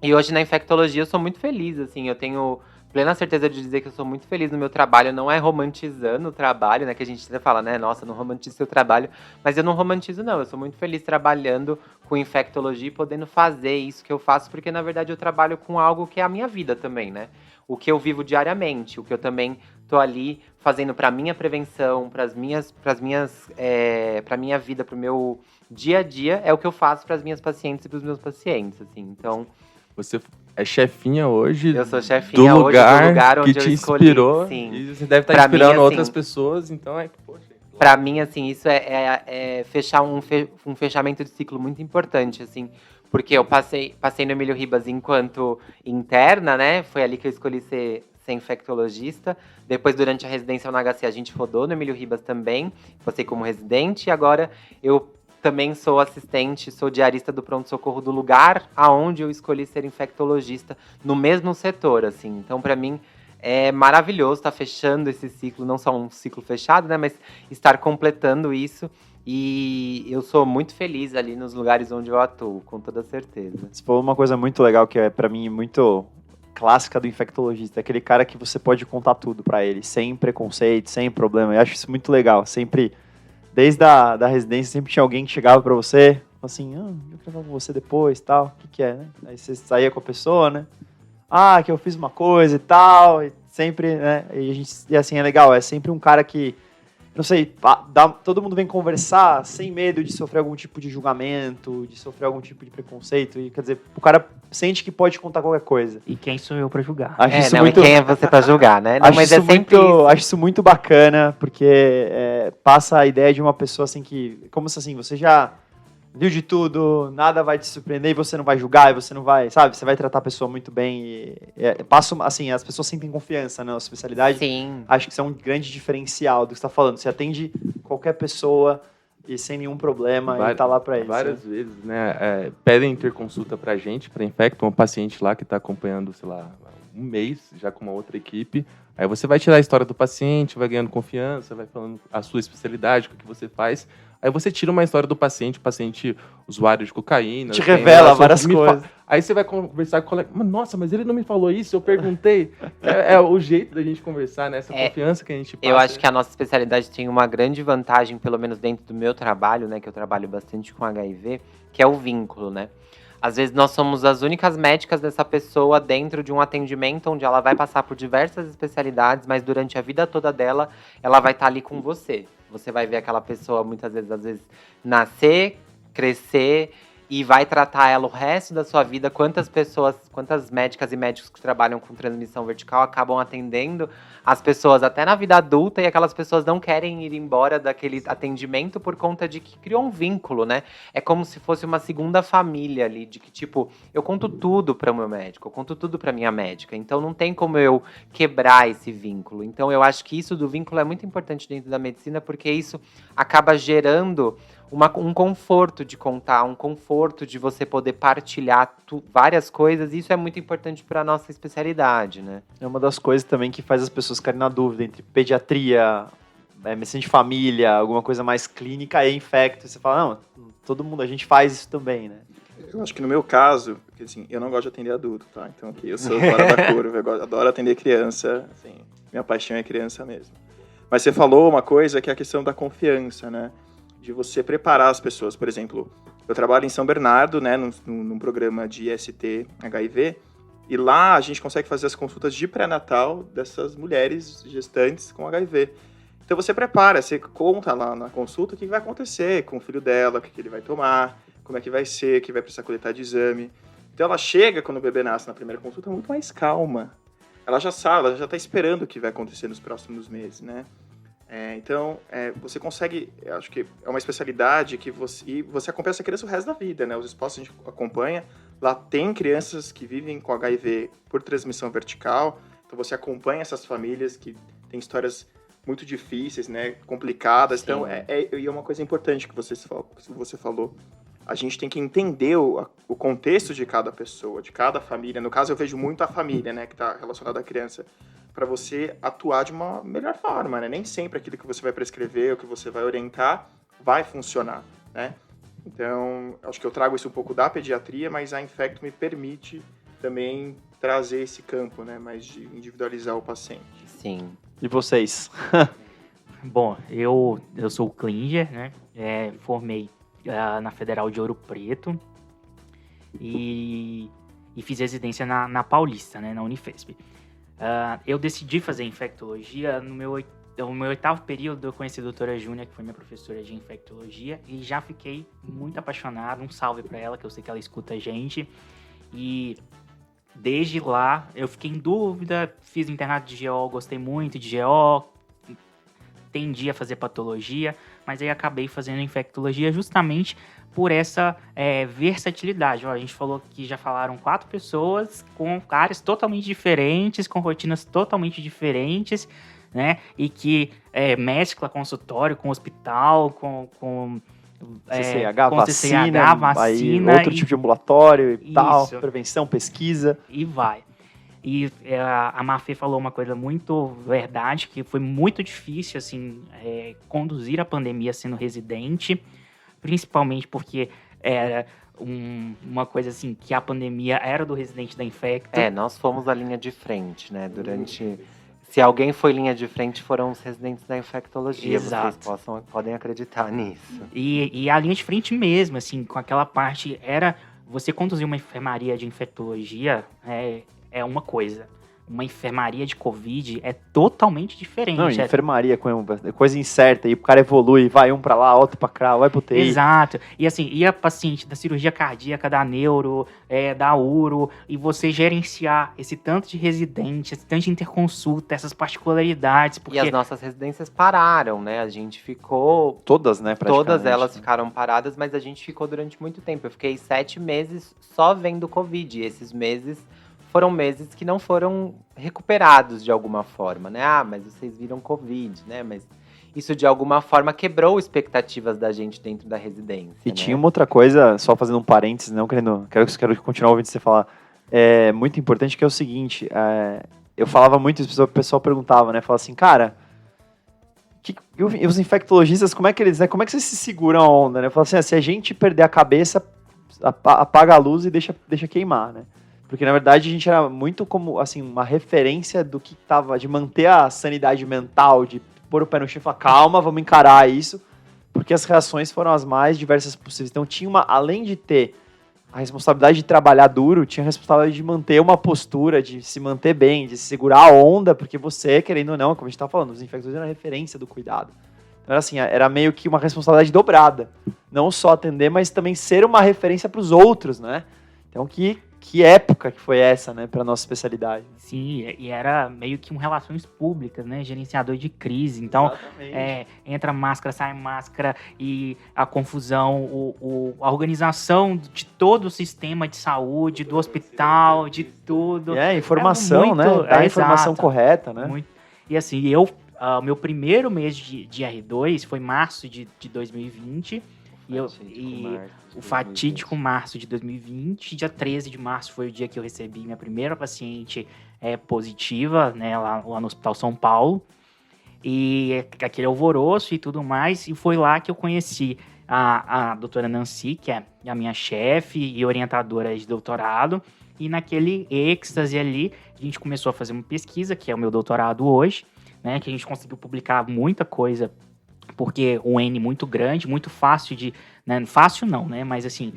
E hoje na infectologia eu sou muito feliz, assim, eu tenho plena certeza de dizer que eu sou muito feliz no meu trabalho, não é romantizando o trabalho, né, que a gente até fala, né, nossa, não romantizo seu trabalho, mas eu não romantizo não, eu sou muito feliz trabalhando com infectologia e podendo fazer isso que eu faço, porque na verdade eu trabalho com algo que é a minha vida também, né, o que eu vivo diariamente, o que eu também tô ali fazendo para minha prevenção, para minha vida, para o meu dia a dia, é o que eu faço para as minhas pacientes e para os meus pacientes, assim, então... Você é chefinha hoje. Eu sou chefinha hoje do lugar onde que te eu escolhi, inspirou. sim. E você deve estar Pra inspirando mim, assim, outras pessoas, então poxa. Pra mim, assim, isso é fechar um fechamento de ciclo muito importante, assim, porque eu passei no Emílio Ribas enquanto interna, né? Foi ali que eu escolhi ser infectologista. Depois, durante a residência na HC, a gente rodou no Emílio Ribas também. Passei como residente e agora eu também sou assistente, sou diarista do pronto-socorro do lugar aonde eu escolhi ser infectologista, no mesmo setor, assim. Então, para mim, é maravilhoso estar fechando esse ciclo, não só um ciclo fechado, né, mas estar completando isso. E eu sou muito feliz ali nos lugares onde eu atuo, com toda certeza. Você falou uma coisa muito legal, que é, para mim, muito clássica do infectologista, é aquele cara que você pode contar tudo para ele, sem preconceito, sem problema. Eu acho isso muito legal, sempre... Desde da residência, sempre tinha alguém que chegava pra você, assim, eu quero falar com você depois, tal, o que é, né? Aí você saía com a pessoa, né? Que eu fiz uma coisa e tal, e sempre, né? E assim, é legal, é sempre um cara que, não sei, todo mundo vem conversar sem medo de sofrer algum tipo de julgamento, de sofrer algum tipo de preconceito. E, quer dizer, o cara sente que pode contar qualquer coisa. E quem sou eu pra julgar? Acho isso não, muito... e quem é você pra julgar, né? Não, Acho, mas isso é sempre isso. acho isso muito bacana, porque passa a ideia de uma pessoa assim que, como se assim, você já viu de tudo, nada vai te surpreender e você não vai julgar, e você não vai, sabe? Você vai tratar a pessoa muito bem passa, assim, as pessoas sentem confiança na nossa especialidade. Sim. Acho que isso é um grande diferencial do que você está falando. Você atende qualquer pessoa e sem nenhum problema e tá lá para isso. Várias vezes, né? Pedem interconsulta pra gente, pra Infecto, um paciente lá que tá acompanhando, sei lá, um mês, já com uma outra equipe. Aí você vai tirar a história do paciente, vai ganhando confiança, vai falando a sua especialidade, o que você faz. Aí você tira uma história do paciente usuário de cocaína. Te revela várias me coisas. Aí você vai conversar com o colega. Nossa, mas ele não me falou isso, eu perguntei. É o jeito da gente conversar, né? Essa confiança que a gente passa. Eu acho que a nossa especialidade tem uma grande vantagem, pelo menos dentro do meu trabalho, né? Que eu trabalho bastante com HIV, que é o vínculo, né? Às vezes nós somos as únicas médicas dessa pessoa dentro de um atendimento onde ela vai passar por diversas especialidades, mas durante a vida toda dela, ela vai estar ali com você. Você vai ver aquela pessoa, muitas vezes, às vezes, nascer, crescer e vai tratar ela o resto da sua vida. Quantas médicas e médicos que trabalham com transmissão vertical acabam atendendo as pessoas até na vida adulta e aquelas pessoas não querem ir embora daquele atendimento por conta de que criou um vínculo, né? É como se fosse uma segunda família ali, de que, tipo, eu conto tudo para o meu médico, eu conto tudo para minha médica, então não tem como eu quebrar esse vínculo. Então eu acho que isso do vínculo é muito importante dentro da medicina, porque isso acaba gerando um conforto de contar, um conforto de você poder partilhar várias coisas, e isso é muito importante para a nossa especialidade, né? É uma das coisas também que faz as pessoas ficarem na dúvida entre pediatria, medicina de família, alguma coisa mais clínica e infecto. Você fala, não, todo mundo, a gente faz isso também, né? Eu acho que no meu caso, porque, assim, eu não gosto de atender adulto, tá? Então aqui eu sou fora da curva, eu adoro atender criança, assim, minha paixão é criança mesmo. Mas você falou uma coisa que é a questão da confiança, né? De você preparar as pessoas. Por exemplo, eu trabalho em São Bernardo, né, num programa de IST HIV, e lá a gente consegue fazer as consultas de pré-natal dessas mulheres gestantes com HIV. Então você prepara, você conta lá na consulta o que vai acontecer com o filho dela, o que ele vai tomar, como é que vai ser, que vai precisar coletar de exame. Então ela chega, quando o bebê nasce na primeira consulta, muito mais calma. Ela já sabe, ela já está esperando o que vai acontecer nos próximos meses, né? Então, você consegue, acho que é uma especialidade que você acompanha essa criança o resto da vida, né? Os espaços a gente acompanha, lá tem crianças que vivem com HIV por transmissão vertical, então você acompanha essas famílias que têm histórias muito difíceis, né? Complicadas. Sim. Então, é uma coisa importante que você falou. A gente tem que entender o contexto de cada pessoa, de cada família. No caso, eu vejo muito a família, né? Que está relacionada à criança, para você atuar de uma melhor forma, né? Nem sempre aquilo que você vai prescrever ou que você vai orientar vai funcionar, né? Então, acho que eu trago isso um pouco da pediatria, mas a Infecto me permite também trazer esse campo, né? Mais de individualizar o paciente. Sim. E vocês? Bom, eu sou o Klinger, né? Formei na Federal de Ouro Preto e fiz residência na Paulista, né? Na Unifesp. Eu decidi fazer infectologia no meu 8º período. Eu conheci a doutora Júnia, que foi minha professora de infectologia, e já fiquei muito apaixonado. Um salve para ela, que eu sei que ela escuta a gente. E desde lá eu fiquei em dúvida, fiz internato de GO, gostei muito de GO, tendi a fazer patologia, mas aí acabei fazendo infectologia justamente por essa versatilidade. A gente falou que já falaram 4 pessoas com áreas totalmente diferentes, com rotinas totalmente diferentes, né? E que mescla consultório com hospital, com CCH, com vacina, vacina, outro tipo de ambulatório e tal, isso. Prevenção, pesquisa. E vai. E a Mafê falou uma coisa muito verdade, que foi muito difícil, assim, conduzir a pandemia sendo residente, principalmente porque era uma coisa, assim, que a pandemia era do residente da Infecto. Nós fomos a linha de frente, né, Se alguém foi linha de frente, foram os residentes da infectologia. Exato. Vocês podem acreditar nisso. E a linha de frente mesmo, assim, com aquela parte, era você conduzir uma enfermaria de infectologia é uma coisa. uma enfermaria de Covid é totalmente diferente. Não, enfermaria é coisa incerta, e o cara evolui, vai um pra lá, outro pra cá, vai pro TI. Exato. E assim, e a paciente da cirurgia cardíaca, da neuro, da uro, e você gerenciar esse tanto de residente, esse tanto de interconsulta, essas particularidades. Porque... E as nossas residências pararam, né? A gente ficou... Todas, né, praticamente. Todas elas ficaram paradas, mas a gente ficou durante muito tempo. Eu fiquei 7 meses só vendo Covid. E esses meses foram meses que não foram recuperados de alguma forma, né? Ah, mas vocês viram Covid, né? Mas isso de alguma forma quebrou expectativas da gente dentro da residência. E né? tinha uma outra coisa, só fazendo um parênteses, não quero continuar ouvindo você falar. É muito importante, que é o seguinte, eu falava muito, o pessoal perguntava, né? Falava assim, cara, e os infectologistas, como é que eles, né? Como é que vocês se seguram a onda, né? Eu falava assim, se a gente perder a cabeça, apaga a luz e deixa queimar, né? Porque, na verdade, a gente era muito como, assim, uma referência do que tava, de manter a sanidade mental, de pôr o pé no chão e falar, calma, vamos encarar isso, porque as reações foram as mais diversas possíveis. Então, além de ter a responsabilidade de trabalhar duro, tinha a responsabilidade de manter uma postura, de se manter bem, de segurar a onda, porque você, querendo ou não, como a gente estava falando, os infectores eram a referência do cuidado. Então, era assim, era meio que uma responsabilidade dobrada. Não só atender, mas também ser uma referência para os outros, né? Então, que época que foi essa, né, para nossa especialidade. Sim, e era meio que relações públicas, né, gerenciador de crise. Então, entra máscara, sai máscara, e a confusão, a organização de todo o sistema de saúde, do hospital, de tudo. Informação, né, a informação correta, né. Muito. E assim, meu primeiro mês de R2 foi março de 2020, o fatídico março de 2020, dia 13 de março foi o dia que eu recebi minha primeira paciente positiva, né, lá no Hospital São Paulo, e aquele alvoroço e tudo mais, e foi lá que eu conheci a doutora Nancy, que é a minha chefe e orientadora de doutorado, e naquele êxtase ali, a gente começou a fazer uma pesquisa, que é o meu doutorado hoje, né, que a gente conseguiu publicar muita coisa, porque o N muito grande, muito fácil de... Né, fácil não, né? Mas assim...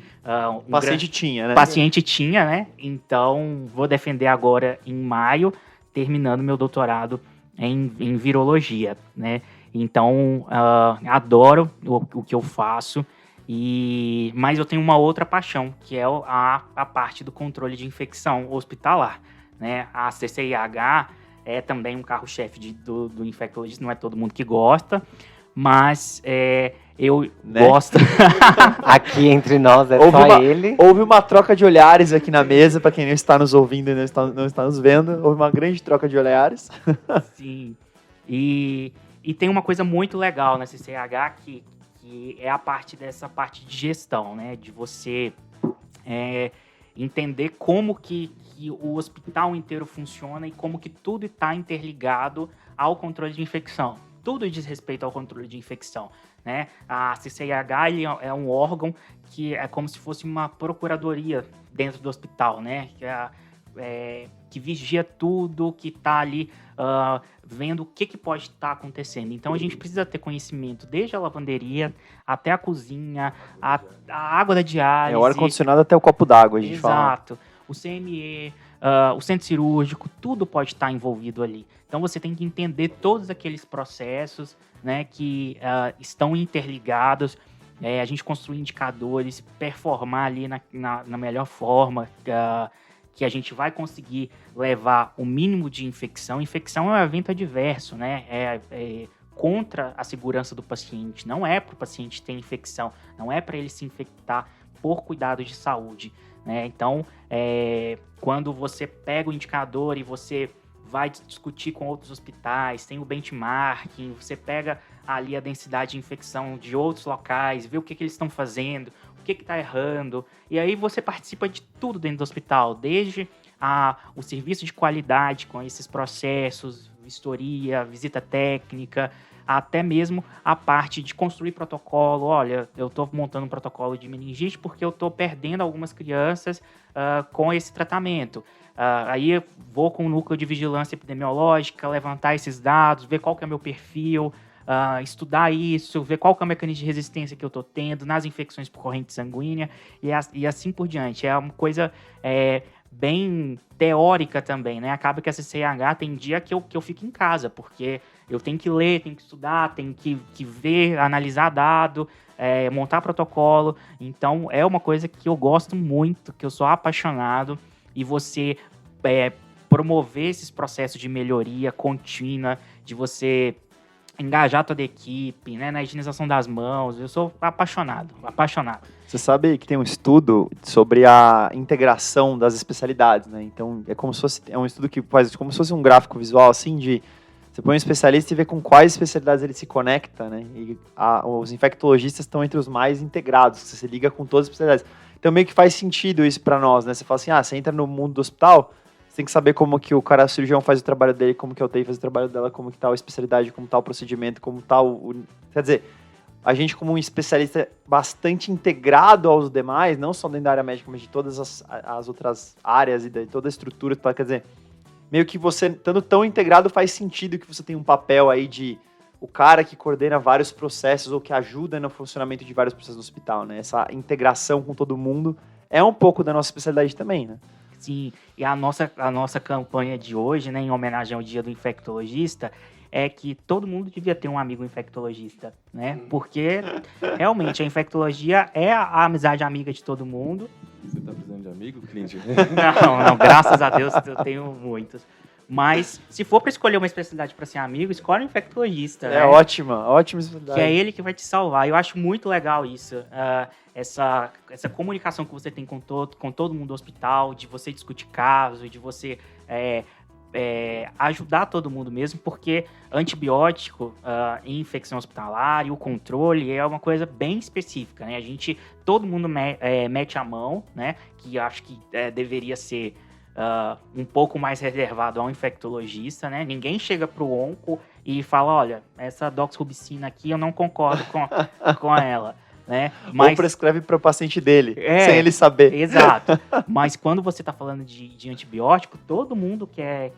paciente tinha, né? Paciente tinha, né? Então, vou defender agora em maio, terminando meu doutorado em virologia, né? Então, adoro o que eu faço, mas eu tenho uma outra paixão, que é a parte do controle de infecção hospitalar, né? A CCIH é também um carro-chefe do infectologista, não é todo mundo que gosta, mas eu gosto. Aqui entre nós ele. Houve uma troca de olhares aqui na mesa, para quem não está nos ouvindo e não está nos vendo. Houve uma grande troca de olhares. Sim. E tem uma coisa muito legal na CCH que é dessa parte de gestão, né? De você entender como que o hospital inteiro funciona e como que tudo está interligado ao controle de infecção. Tudo diz respeito ao controle de infecção, né? A CCIH é um órgão que é como se fosse uma procuradoria dentro do hospital, né? Que vigia tudo, que está ali vendo o que pode estar acontecendo. Então, a gente precisa ter conhecimento desde a lavanderia até a cozinha, a água da diálise. O ar-condicionado até o copo d'água, a gente fala. Exato. O CME, o centro cirúrgico, tudo pode estar envolvido ali. Então, você tem que entender todos aqueles processos, né, que estão interligados, a gente construir indicadores, performar ali na melhor forma, que a gente vai conseguir levar o mínimo de infecção. Infecção é um evento adverso, né? Contra a segurança do paciente. Não é para o paciente ter infecção, não é para ele se infectar por cuidado de saúde, né? Então, quando você pega o indicador e você vai discutir com outros hospitais, tem o benchmarking, você pega ali a densidade de infecção de outros locais, vê o que eles estão fazendo, o que está errando, e aí você participa de tudo dentro do hospital, desde o serviço de qualidade com esses processos, vistoria, visita técnica, até mesmo a parte de construir protocolo. Olha, eu estou montando um protocolo de meningite porque eu estou perdendo algumas crianças com esse tratamento. Aí eu vou com o núcleo de vigilância epidemiológica, levantar esses dados, ver qual que é o meu perfil, estudar isso, ver qual que é o mecanismo de resistência que eu estou tendo nas infecções por corrente sanguínea e assim por diante. É uma coisa bem teórica também, né? Acaba que a CCIH tem dia que eu fico em casa, porque eu tenho que ler, tenho que estudar, tenho que ver, analisar dado, montar protocolo. Então, é uma coisa que eu gosto muito, que eu sou apaixonado, e você promover esses processos de melhoria contínua, de você engajar toda a equipe, né, na higienização das mãos. Eu sou apaixonado. Você sabe que tem um estudo sobre a integração das especialidades, né? Então, é um estudo que faz como se fosse um gráfico visual, assim, de você põe um especialista e vê com quais especialidades ele se conecta, né? E os infectologistas estão entre os mais integrados, você se liga com todas as especialidades. Então, meio que faz sentido isso para nós, né? Você fala assim, você entra no mundo do hospital, você tem que saber como que o cirurgião faz o trabalho dele, como que a UTI faz o trabalho dela, como que tá a especialidade, como tá o procedimento, como tá Quer dizer, a gente como um especialista bastante integrado aos demais, não só dentro da área médica, mas de todas as outras áreas e de toda a estrutura, quer dizer, meio que você, estando tão integrado, faz sentido que você tem um papel aí de o cara que coordena vários processos ou que ajuda no funcionamento de vários processos do hospital, né? Essa integração com todo mundo é um pouco da nossa especialidade também, né? Sim, e a nossa campanha de hoje, né, em homenagem ao Dia do Infectologista, é que todo mundo devia ter um amigo infectologista, né? Porque, realmente, a infectologia é a amizade amiga de todo mundo. Você tá precisando de amigo, Clint? Não, graças a Deus eu tenho muitos. Mas, se for para escolher uma especialidade para ser amigo, escolhe um infectologista. É né? ótima especialidade. Que é ele que vai te salvar. Eu acho muito legal isso. Essa comunicação que você tem com todo mundo do hospital, de você discutir casos, de você ajudar todo mundo mesmo, porque antibiótico em infecção hospitalar e o controle é uma coisa bem específica, né? Todo mundo mete a mão, né? Que acho que deveria ser um pouco mais reservado ao infectologista, né? Ninguém chega pro onco e fala, olha, essa doxorubicina aqui eu não concordo com ela, né? Ou prescreve para o paciente dele, sem ele saber. Exato. Mas quando você está falando de antibiótico, todo mundo quer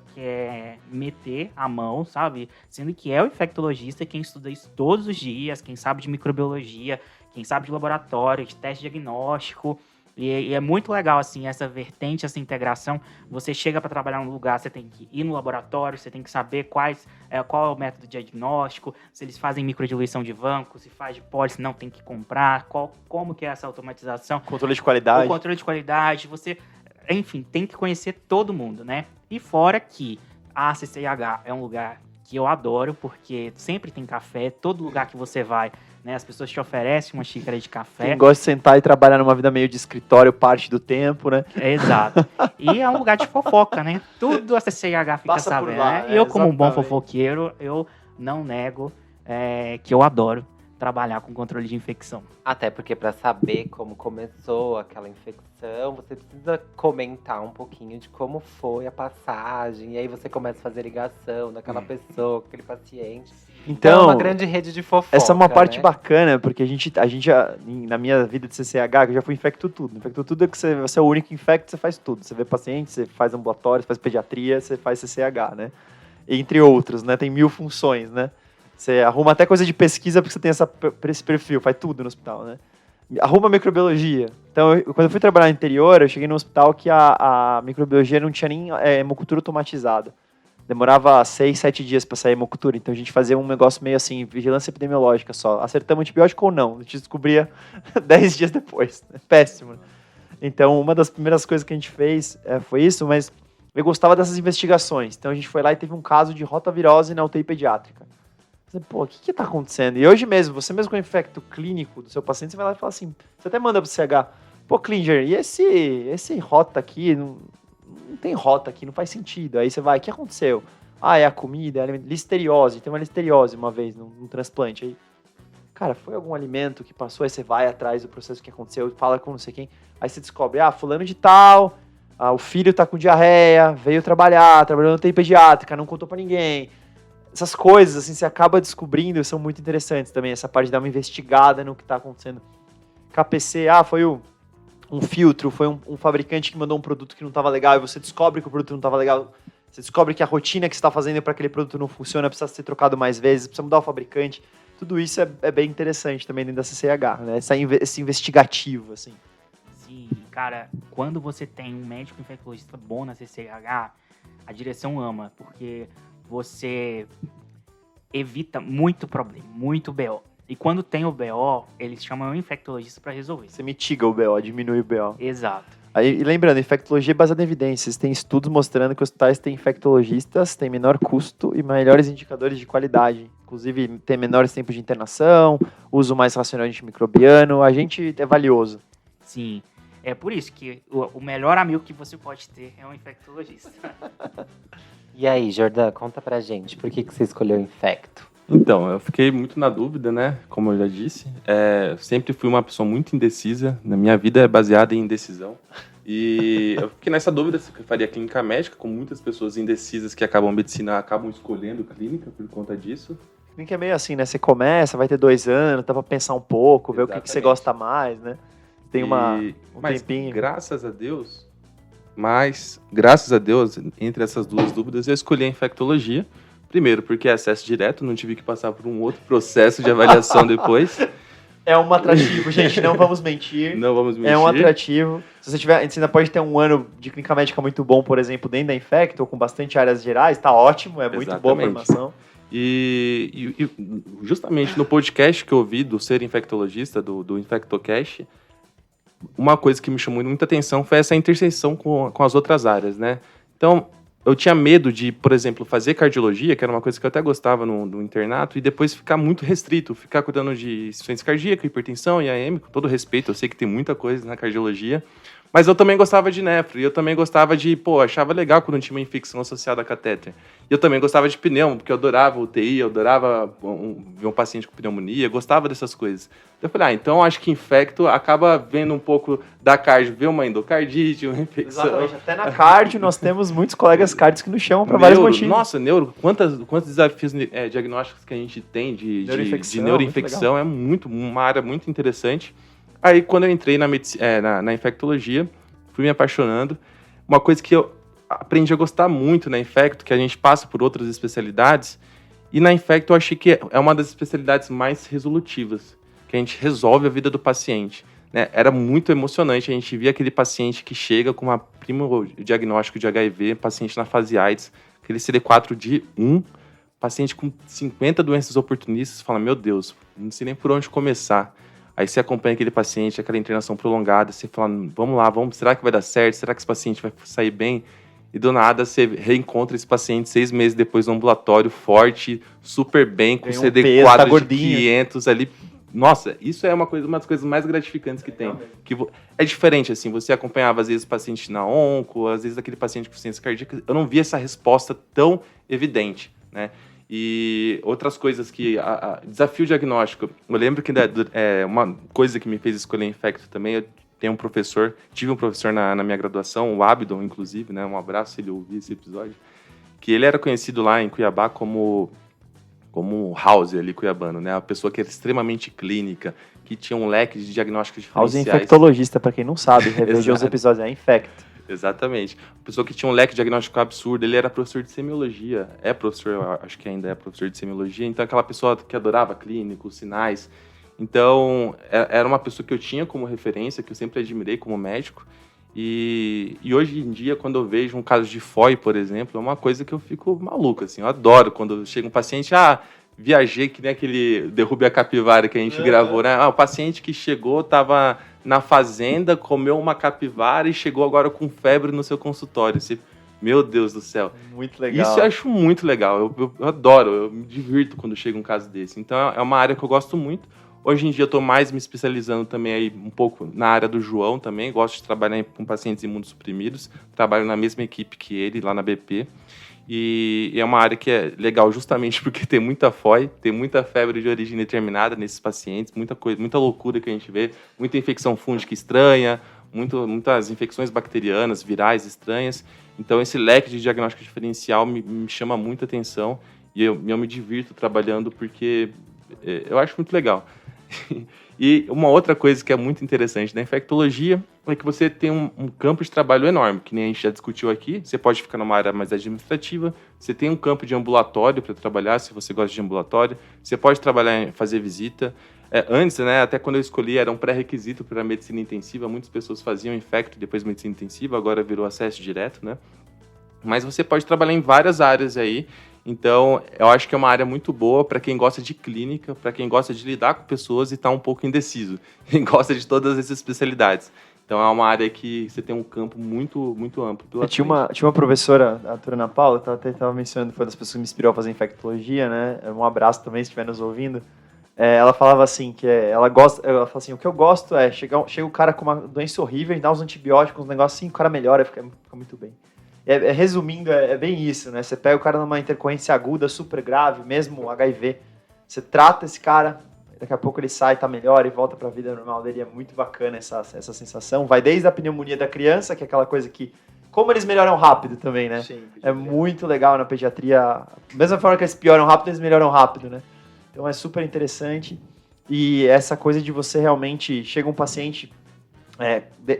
meter a mão, sabe? Sendo que é o infectologista quem estuda isso todos os dias, quem sabe de microbiologia, quem sabe de laboratório, de teste diagnóstico. E é muito legal, assim, essa vertente, essa integração. Você chega para trabalhar num lugar, você tem que ir no laboratório, você tem que saber qual é o método de diagnóstico, se eles fazem microdiluição de vanco, se faz de pólice, não tem que comprar, como que é essa automatização. Controle de qualidade. O controle de qualidade, você, enfim, tem que conhecer todo mundo, né? E fora que a CCIH é um lugar que eu adoro, porque sempre tem café, todo lugar que você vai, né, as pessoas te oferecem uma xícara de café. Quem gosta de sentar e trabalhar numa vida meio de escritório parte do tempo, né? Exato. E é um lugar de fofoca, né? Tudo a CCIH fica Passa por sabendo, lá, né? Eu, como um bom exatamente. fofoqueiro, eu não nego que eu adoro trabalhar com controle de infecção. Até porque para saber como começou aquela infecção, você precisa comentar um pouquinho de como foi a passagem. E aí você começa a fazer ligação daquela pessoa, com aquele paciente. Então, é uma grande rede de fofoca. essa é uma parte né? bacana, porque a gente já, na minha vida de CCH, eu já fui infecto tudo. Infecto tudo é que você é o único infecto, você faz tudo. Você vê paciente, você faz ambulatório, você faz pediatria, você faz CCH, né? Entre outros, né? Tem 1000 funções, né? Você arruma até coisa de pesquisa porque você tem esse perfil, faz tudo no hospital, né? Arruma microbiologia. Então, quando eu fui trabalhar no interior, eu cheguei num hospital que a microbiologia não tinha nem hemocultura automatizada. Demorava 6, 7 dias para sair hemocultura. Então, a gente fazia um negócio meio assim, vigilância epidemiológica só. Acertamos antibiótico ou não. A gente descobria 10 dias depois. Péssimo. Então, uma das primeiras coisas que a gente fez foi isso, mas eu gostava dessas investigações. Então, a gente foi lá e teve um caso de rotavirose na UTI pediátrica. Pô, o que tá acontecendo? E hoje mesmo, você mesmo com o infecto clínico do seu paciente, você vai lá e fala assim, você até manda pro CH, pô, Klinger, e esse rota aqui, não tem rota aqui, não faz sentido. Aí você vai, o que aconteceu? Ah, é a comida, é listeriose, tem uma listeriose uma vez num transplante. Aí, cara, foi algum alimento que passou, aí você vai atrás do processo que aconteceu, fala com não sei quem, aí você descobre, fulano de tal, o filho tá com diarreia, veio trabalhou na UTI pediátrica, não contou pra ninguém. Essas coisas, assim, você acaba descobrindo, são muito interessantes também, essa parte de dar uma investigada no que está acontecendo. KPC, foi um filtro, foi um fabricante que mandou um produto que não estava legal, e você descobre que o produto não estava legal, você descobre que a rotina que você está fazendo para aquele produto não funciona, precisa ser trocado mais vezes, precisa mudar o fabricante. Tudo isso é bem interessante também dentro da CCH, né? Esse investigativo, assim. Sim, cara, quando você tem um médico infectologista bom na CCH, a direção ama, porque você evita muito problema, muito BO. E quando tem o BO, eles chamam o infectologista para resolver. Você mitiga o BO, diminui o BO. Exato. Aí, e lembrando, infectologia é baseada em evidências. Tem estudos mostrando que hospitais têm infectologistas, têm menor custo e melhores indicadores de qualidade. Inclusive, tem menores tempos de internação, uso mais racional de antimicrobiano. A gente é valioso. Sim. É por isso que o melhor amigo que você pode ter é um infectologista. E aí, Jordan, conta pra gente, por que você escolheu Infecto? Então, eu fiquei muito na dúvida, né? Como eu já disse. Sempre fui uma pessoa muito indecisa. Na minha vida é baseada em indecisão. E eu fiquei nessa dúvida se eu faria clínica médica, com muitas pessoas indecisas que acabam medicina, acabam escolhendo clínica por conta disso. Clínica é meio assim, né? Você começa, vai ter 2 anos, dá pra pensar um pouco, ver o que você Exatamente. gosta mais, né? Tem um tempinho. Graças a Deus, entre essas duas dúvidas, eu escolhi a infectologia. Primeiro, porque é acesso direto, não tive que passar por um outro processo de avaliação depois. É um atrativo, gente, não vamos mentir. Não vamos mentir. É um atrativo. Se você tiver, você ainda pode ter um ano de clínica médica muito bom, por exemplo, dentro da Infecto, ou com bastante áreas gerais, tá ótimo, é muito boa a Exatamente. formação. E justamente no podcast que eu ouvi do Ser Infectologista, do InfectoCast, uma coisa que me chamou muita atenção foi essa interseção com as outras áreas, né? Então, eu tinha medo de, por exemplo, fazer cardiologia, que era uma coisa que eu até gostava no internato, e depois ficar muito restrito, ficar cuidando de insuficiência cardíaca, hipertensão e AM, com todo respeito, eu sei que tem muita coisa na cardiologia, mas eu também gostava de nefro, e eu também gostava achava legal quando tinha uma infecção associada a catéter. E eu também gostava de pneumo, porque eu adorava UTI, eu adorava ver um paciente com pneumonia, eu gostava dessas coisas. Então eu falei, então acho que infecto acaba vendo um pouco da cardio, ver uma endocardite, uma infecção. Exatamente, até na cardio nós temos muitos colegas cardios que nos chamam para vários motivos. Nossa, quantos desafios diagnósticos que a gente tem de neuroinfecção, é uma área muito interessante. Aí, quando eu entrei na infectologia, fui me apaixonando. Uma coisa que eu aprendi a gostar muito na Infecto, que a gente passa por outras especialidades, e na Infecto eu achei que é uma das especialidades mais resolutivas, que a gente resolve a vida do paciente, né? Era muito emocionante, a gente via aquele paciente que chega com uma primo diagnóstico de HIV, paciente na fase AIDS, aquele CD4 de 1, paciente com 50 doenças oportunistas, fala, meu Deus, não sei nem por onde começar. Aí você acompanha aquele paciente, aquela internação prolongada, você fala, vamos lá, será que vai dar certo? Será que esse paciente vai sair bem? E do nada você reencontra esse paciente 6 meses depois no ambulatório, forte, super bem, com CD4 de 500 ali. Nossa, isso é uma das coisas mais gratificantes que tem. É diferente, assim, você acompanhava às vezes o paciente na onco, às vezes aquele paciente com insuficiência cardíaca, eu não via essa resposta tão evidente, né? E outras coisas que... desafio diagnóstico. Eu lembro que uma coisa que me fez escolher Infecto também, eu tive um professor na minha graduação, o Abdon, inclusive, né? Um abraço se ele ouvir esse episódio. Que ele era conhecido lá em Cuiabá como House ali, cuiabano, né? Uma pessoa que era extremamente clínica, que tinha um leque de diagnósticos diferenciais. House é infectologista, para quem não sabe, reveja os episódios, é Infecto. Exatamente. Pessoa que tinha um leque diagnóstico absurdo, ele era professor de semiologia, acho que ainda é professor de semiologia, então aquela pessoa que adorava clínicos, sinais. Então, era uma pessoa que eu tinha como referência, que eu sempre admirei como médico, e hoje em dia, quando eu vejo um caso de FOI, por exemplo, é uma coisa que eu fico maluco, assim, eu adoro quando chega um paciente, viajei, que nem aquele Derrube a Capivara que a gente gravou, né? O paciente que chegou, estava na fazenda, comeu uma capivara e chegou agora com febre no seu consultório. Meu Deus do céu. Muito legal. Isso eu acho muito legal. Eu adoro, eu me divirto quando chega um caso desse. Então é uma área que eu gosto muito. Hoje em dia eu estou mais me especializando também aí um pouco na área do João também. Gosto de trabalhar com pacientes imunossuprimidos. Trabalho na mesma equipe que ele, lá na BP. E é uma área que é legal justamente porque tem muita FOI, tem muita febre de origem determinada nesses pacientes, muita loucura que a gente vê, muita infecção fúngica estranha, muitas infecções bacterianas, virais estranhas. Então esse leque de diagnóstico diferencial me chama muita atenção e eu me divirto trabalhando porque eu acho muito legal. E uma outra coisa que é muito interessante na infectologia é que você tem um campo de trabalho enorme, que nem a gente já discutiu aqui. Você pode ficar numa área mais administrativa, você tem um campo de ambulatório para trabalhar, se você gosta de ambulatório, você pode trabalhar em fazer visita. Antes, né, até quando eu escolhi, era um pré-requisito para medicina intensiva. Muitas pessoas faziam infecto e depois medicina intensiva, agora virou acesso direto, né? Mas você pode trabalhar em várias áreas aí. Então, eu acho que é uma área muito boa para quem gosta de clínica, para quem gosta de lidar com pessoas e está um pouco indeciso. Quem gosta de todas essas especialidades. Então, é uma área que você tem um campo muito, muito amplo. Tinha uma professora, a doutora Ana Paula, que até estava mencionando, foi uma das pessoas que me inspirou a fazer infectologia, né? Um abraço também, se estiver nos ouvindo. Ela falava assim, ela fala assim, o que eu gosto é, chega o cara com uma doença horrível, dá uns antibióticos, um negócio assim, o cara melhora, fica muito bem. Resumindo, é bem isso, né? Você pega o cara numa intercorrência aguda, super grave, mesmo HIV, você trata esse cara, daqui a pouco ele sai, tá melhor e volta para a vida normal dele. É muito bacana essa sensação. Vai desde a pneumonia da criança, que é aquela coisa que, como eles melhoram rápido também, né? Sim, é muito legal na pediatria. Da mesma forma que eles pioram rápido, eles melhoram rápido, né? Então é super interessante. E essa coisa de você realmente, chega um paciente,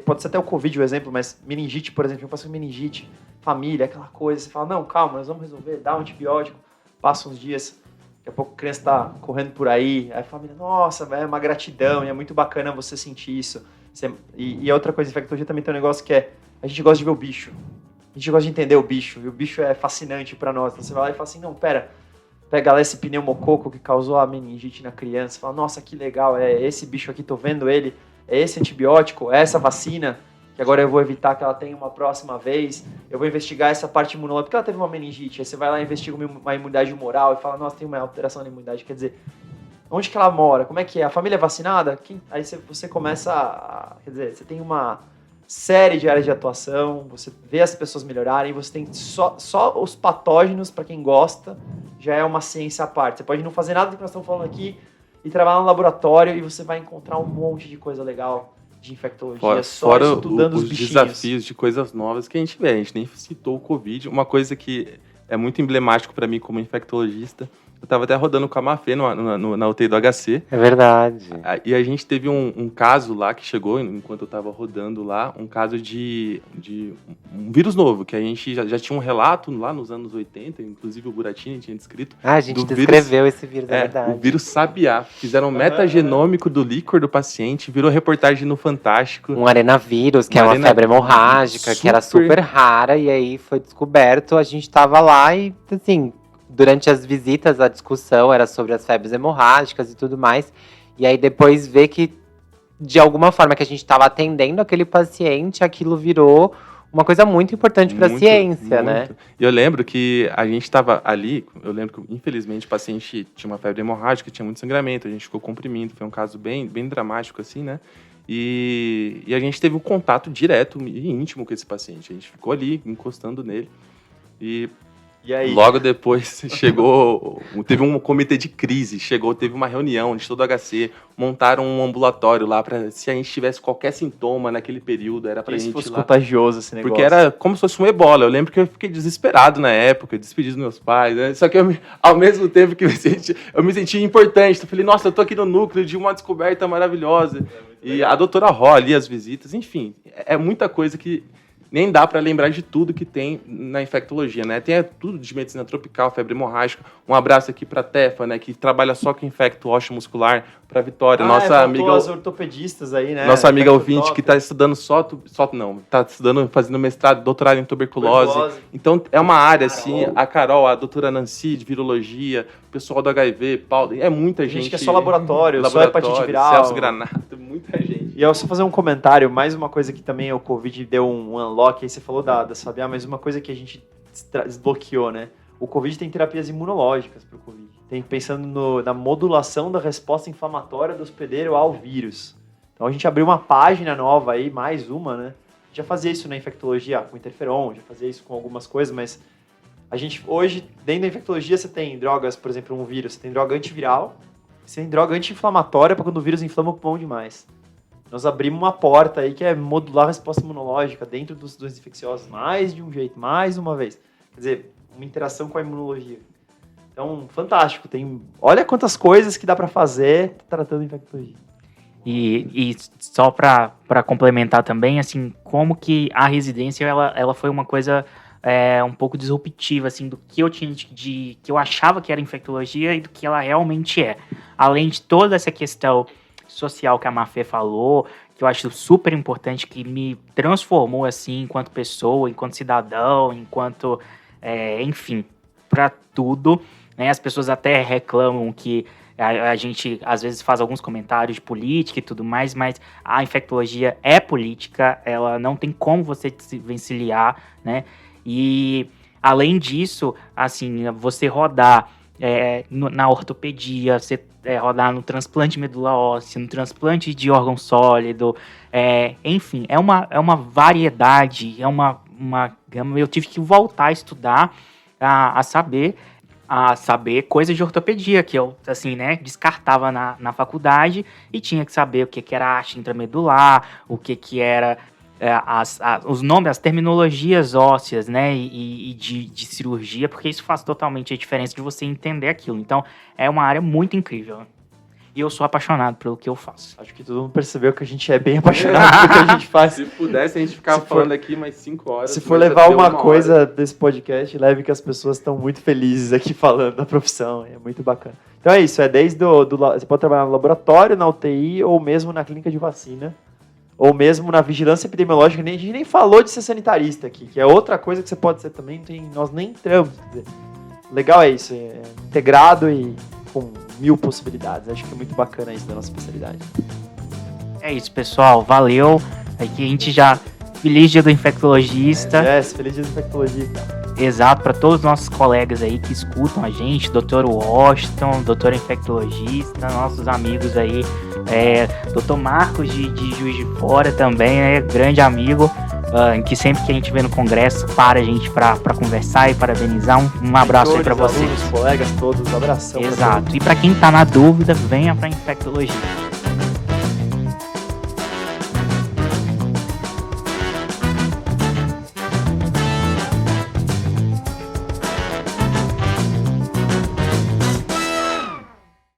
pode ser até o Covid o exemplo, mas meningite, por exemplo, um paciente com meningite, família, aquela coisa, você fala, não, calma, nós vamos resolver, dá um antibiótico, passa uns dias, daqui a pouco a criança está correndo por aí a família, nossa, é uma gratidão, e é muito bacana você sentir isso. E outra coisa, infectologia também tem um negócio que a gente gosta de ver o bicho, a gente gosta de entender o bicho, e o bicho é fascinante para nós. Então você vai lá e fala assim, não, pega lá esse pneumococo que causou a meningite na criança, fala, nossa, que legal, é esse bicho aqui, tô vendo ele, é esse antibiótico, é essa vacina, que agora eu vou evitar que ela tenha uma próxima vez, eu vou investigar essa parte imunológica, porque ela teve uma meningite, aí você vai lá e investiga uma imunidade humoral e fala, nossa, tem uma alteração na imunidade, quer dizer, onde que ela mora, como é que é, a família é vacinada? Aí você começa quer dizer, você tem uma série de áreas de atuação, você vê as pessoas melhorarem, você tem só os patógenos, para quem gosta, já é uma ciência à parte, você pode não fazer nada do que nós estamos falando aqui e trabalhar no laboratório e você vai encontrar um monte de coisa legal de infectologia, fora estudando os bichinhos. Desafios de coisas novas que a gente vê. A gente nem citou o Covid. Uma coisa que é muito emblemático para mim como infectologista, eu estava até rodando com a Mafê na UTI do HC. É verdade. E a gente teve um caso lá que chegou, enquanto eu estava rodando lá, um caso de um vírus novo, que a gente já tinha um relato lá nos anos 80, inclusive o Buratini tinha descrito. A gente descreveu esse vírus, é verdade. O vírus Sabiá. Fizeram um metagenômico do líquor do paciente, virou reportagem no Fantástico. Um arenavírus, que é uma febre hemorrágica, que era super rara, e aí foi descoberto, a gente estava lá e, assim, durante as visitas, a discussão era sobre as febres hemorrágicas e tudo mais. E aí depois ver que, de alguma forma que a gente estava atendendo aquele paciente, aquilo virou uma coisa muito importante para a ciência, né? E eu lembro que a gente estava ali, eu lembro que, infelizmente, o paciente tinha uma febre hemorrágica, tinha muito sangramento, a gente ficou comprimindo, foi um caso bem, bem dramático, assim, né? E a gente teve um contato direto e íntimo com esse paciente. A gente ficou ali, encostando nele. E aí? Logo depois teve um comitê de crise, teve uma reunião de todo o HC, montaram um ambulatório lá para se a gente tivesse qualquer sintoma naquele período, era pra gente fosse contagioso esse negócio. Porque era como se fosse um ebola. Eu lembro que eu fiquei desesperado na época, despedi dos meus pais, né? Só que ao mesmo tempo que eu me senti importante, eu falei, nossa, eu tô aqui no núcleo de uma descoberta maravilhosa. E a doutora Ró ali, as visitas, enfim, é muita coisa que nem dá para lembrar de tudo que tem na infectologia, né? Tem tudo de medicina tropical, febre hemorrágica. Um abraço aqui para a Tefa, né? Que trabalha só com infecto ósseo muscular, para Vitória. Nossa amiga, as ortopedistas aí, né? Nossa amiga ouvinte que está estudando fazendo mestrado, doutorado em tuberculose. Então é uma área assim, a Carol, a doutora Nancy de virologia, o pessoal do HIV, Paulo, é muita gente. Que é só laboratório, só hepatite viral. Celso Granato, muita gente. E eu só fazer um comentário, mais uma coisa que também o Covid deu um unlock, aí você falou da Sabiá, mas uma coisa que a gente desbloqueou, né? O Covid tem terapias imunológicas para o Covid. Pensando na modulação da resposta inflamatória do hospedeiro ao vírus. Então a gente abriu uma página nova aí, mais uma, né? Já fazia isso na infectologia com interferon, já fazia isso com algumas coisas, mas a gente hoje, dentro da infectologia, você tem drogas, por exemplo, um vírus, você tem droga antiviral, você tem droga anti-inflamatória para quando o vírus inflama o pulmão demais. Nós abrimos uma porta aí que é modular a resposta imunológica dentro dos doenças infecciosas, mais de um jeito, mais uma vez. Quer dizer, uma interação com a imunologia. Então, fantástico. Olha quantas coisas que dá para fazer tratando infectologia. E só para complementar também, assim, como que a residência ela foi uma coisa um pouco disruptiva, assim, do que eu tinha que eu achava que era infectologia e do que ela realmente é. Além de toda essa questão social que a Mafê falou, que eu acho super importante, que me transformou, assim, enquanto pessoa, enquanto cidadão, enquanto, enfim, para tudo, né? As pessoas até reclamam que a gente, às vezes, faz alguns comentários de política e tudo mais, mas a infectologia é política, ela não tem como você se vencilhar, né? E, além disso, assim, você rodar na ortopedia, você rodar no transplante de medula óssea, no transplante de órgão sólido, enfim, é uma variedade, é uma gama. Eu tive que voltar a estudar, a saber coisas de ortopedia, que eu, assim, né, descartava na faculdade e tinha que saber o que era haste intramedular, o que era os nomes, as terminologias ósseas, né, e de cirurgia, porque isso faz totalmente a diferença de você entender aquilo. Então, é uma área muito incrível. E eu sou apaixonado pelo que eu faço. Acho que todo mundo percebeu que a gente é bem apaixonado pelo que a gente faz. Se pudesse, a gente ficava falando aqui mais 5 horas. Se for levar uma coisa desse podcast, leve que as pessoas estão muito felizes aqui falando da profissão. É muito bacana. Então é isso, desde você pode trabalhar no laboratório, na UTI, ou mesmo na clínica de vacina, ou mesmo na vigilância epidemiológica. A gente nem falou de ser sanitarista aqui, que é outra coisa que você pode ser também, nós nem entramos. Legal é isso, integrado e com 1000 possibilidades. Acho que é muito bacana isso da nossa especialidade. É isso, pessoal. Valeu. Aqui a gente já... Feliz dia do infectologista. Feliz dia do infectologista. Exato, para todos os nossos colegas aí que escutam a gente, Dr. Washington, doutor infectologista, nossos amigos aí, Dr. Marcos de Juiz de Fora também, grande amigo, que sempre que a gente vê no congresso, para a gente para conversar e parabenizar. Um abraço aí para vocês. Alunos, colegas todos, um abração. Exato, e para quem tá na dúvida, venha para infectologia.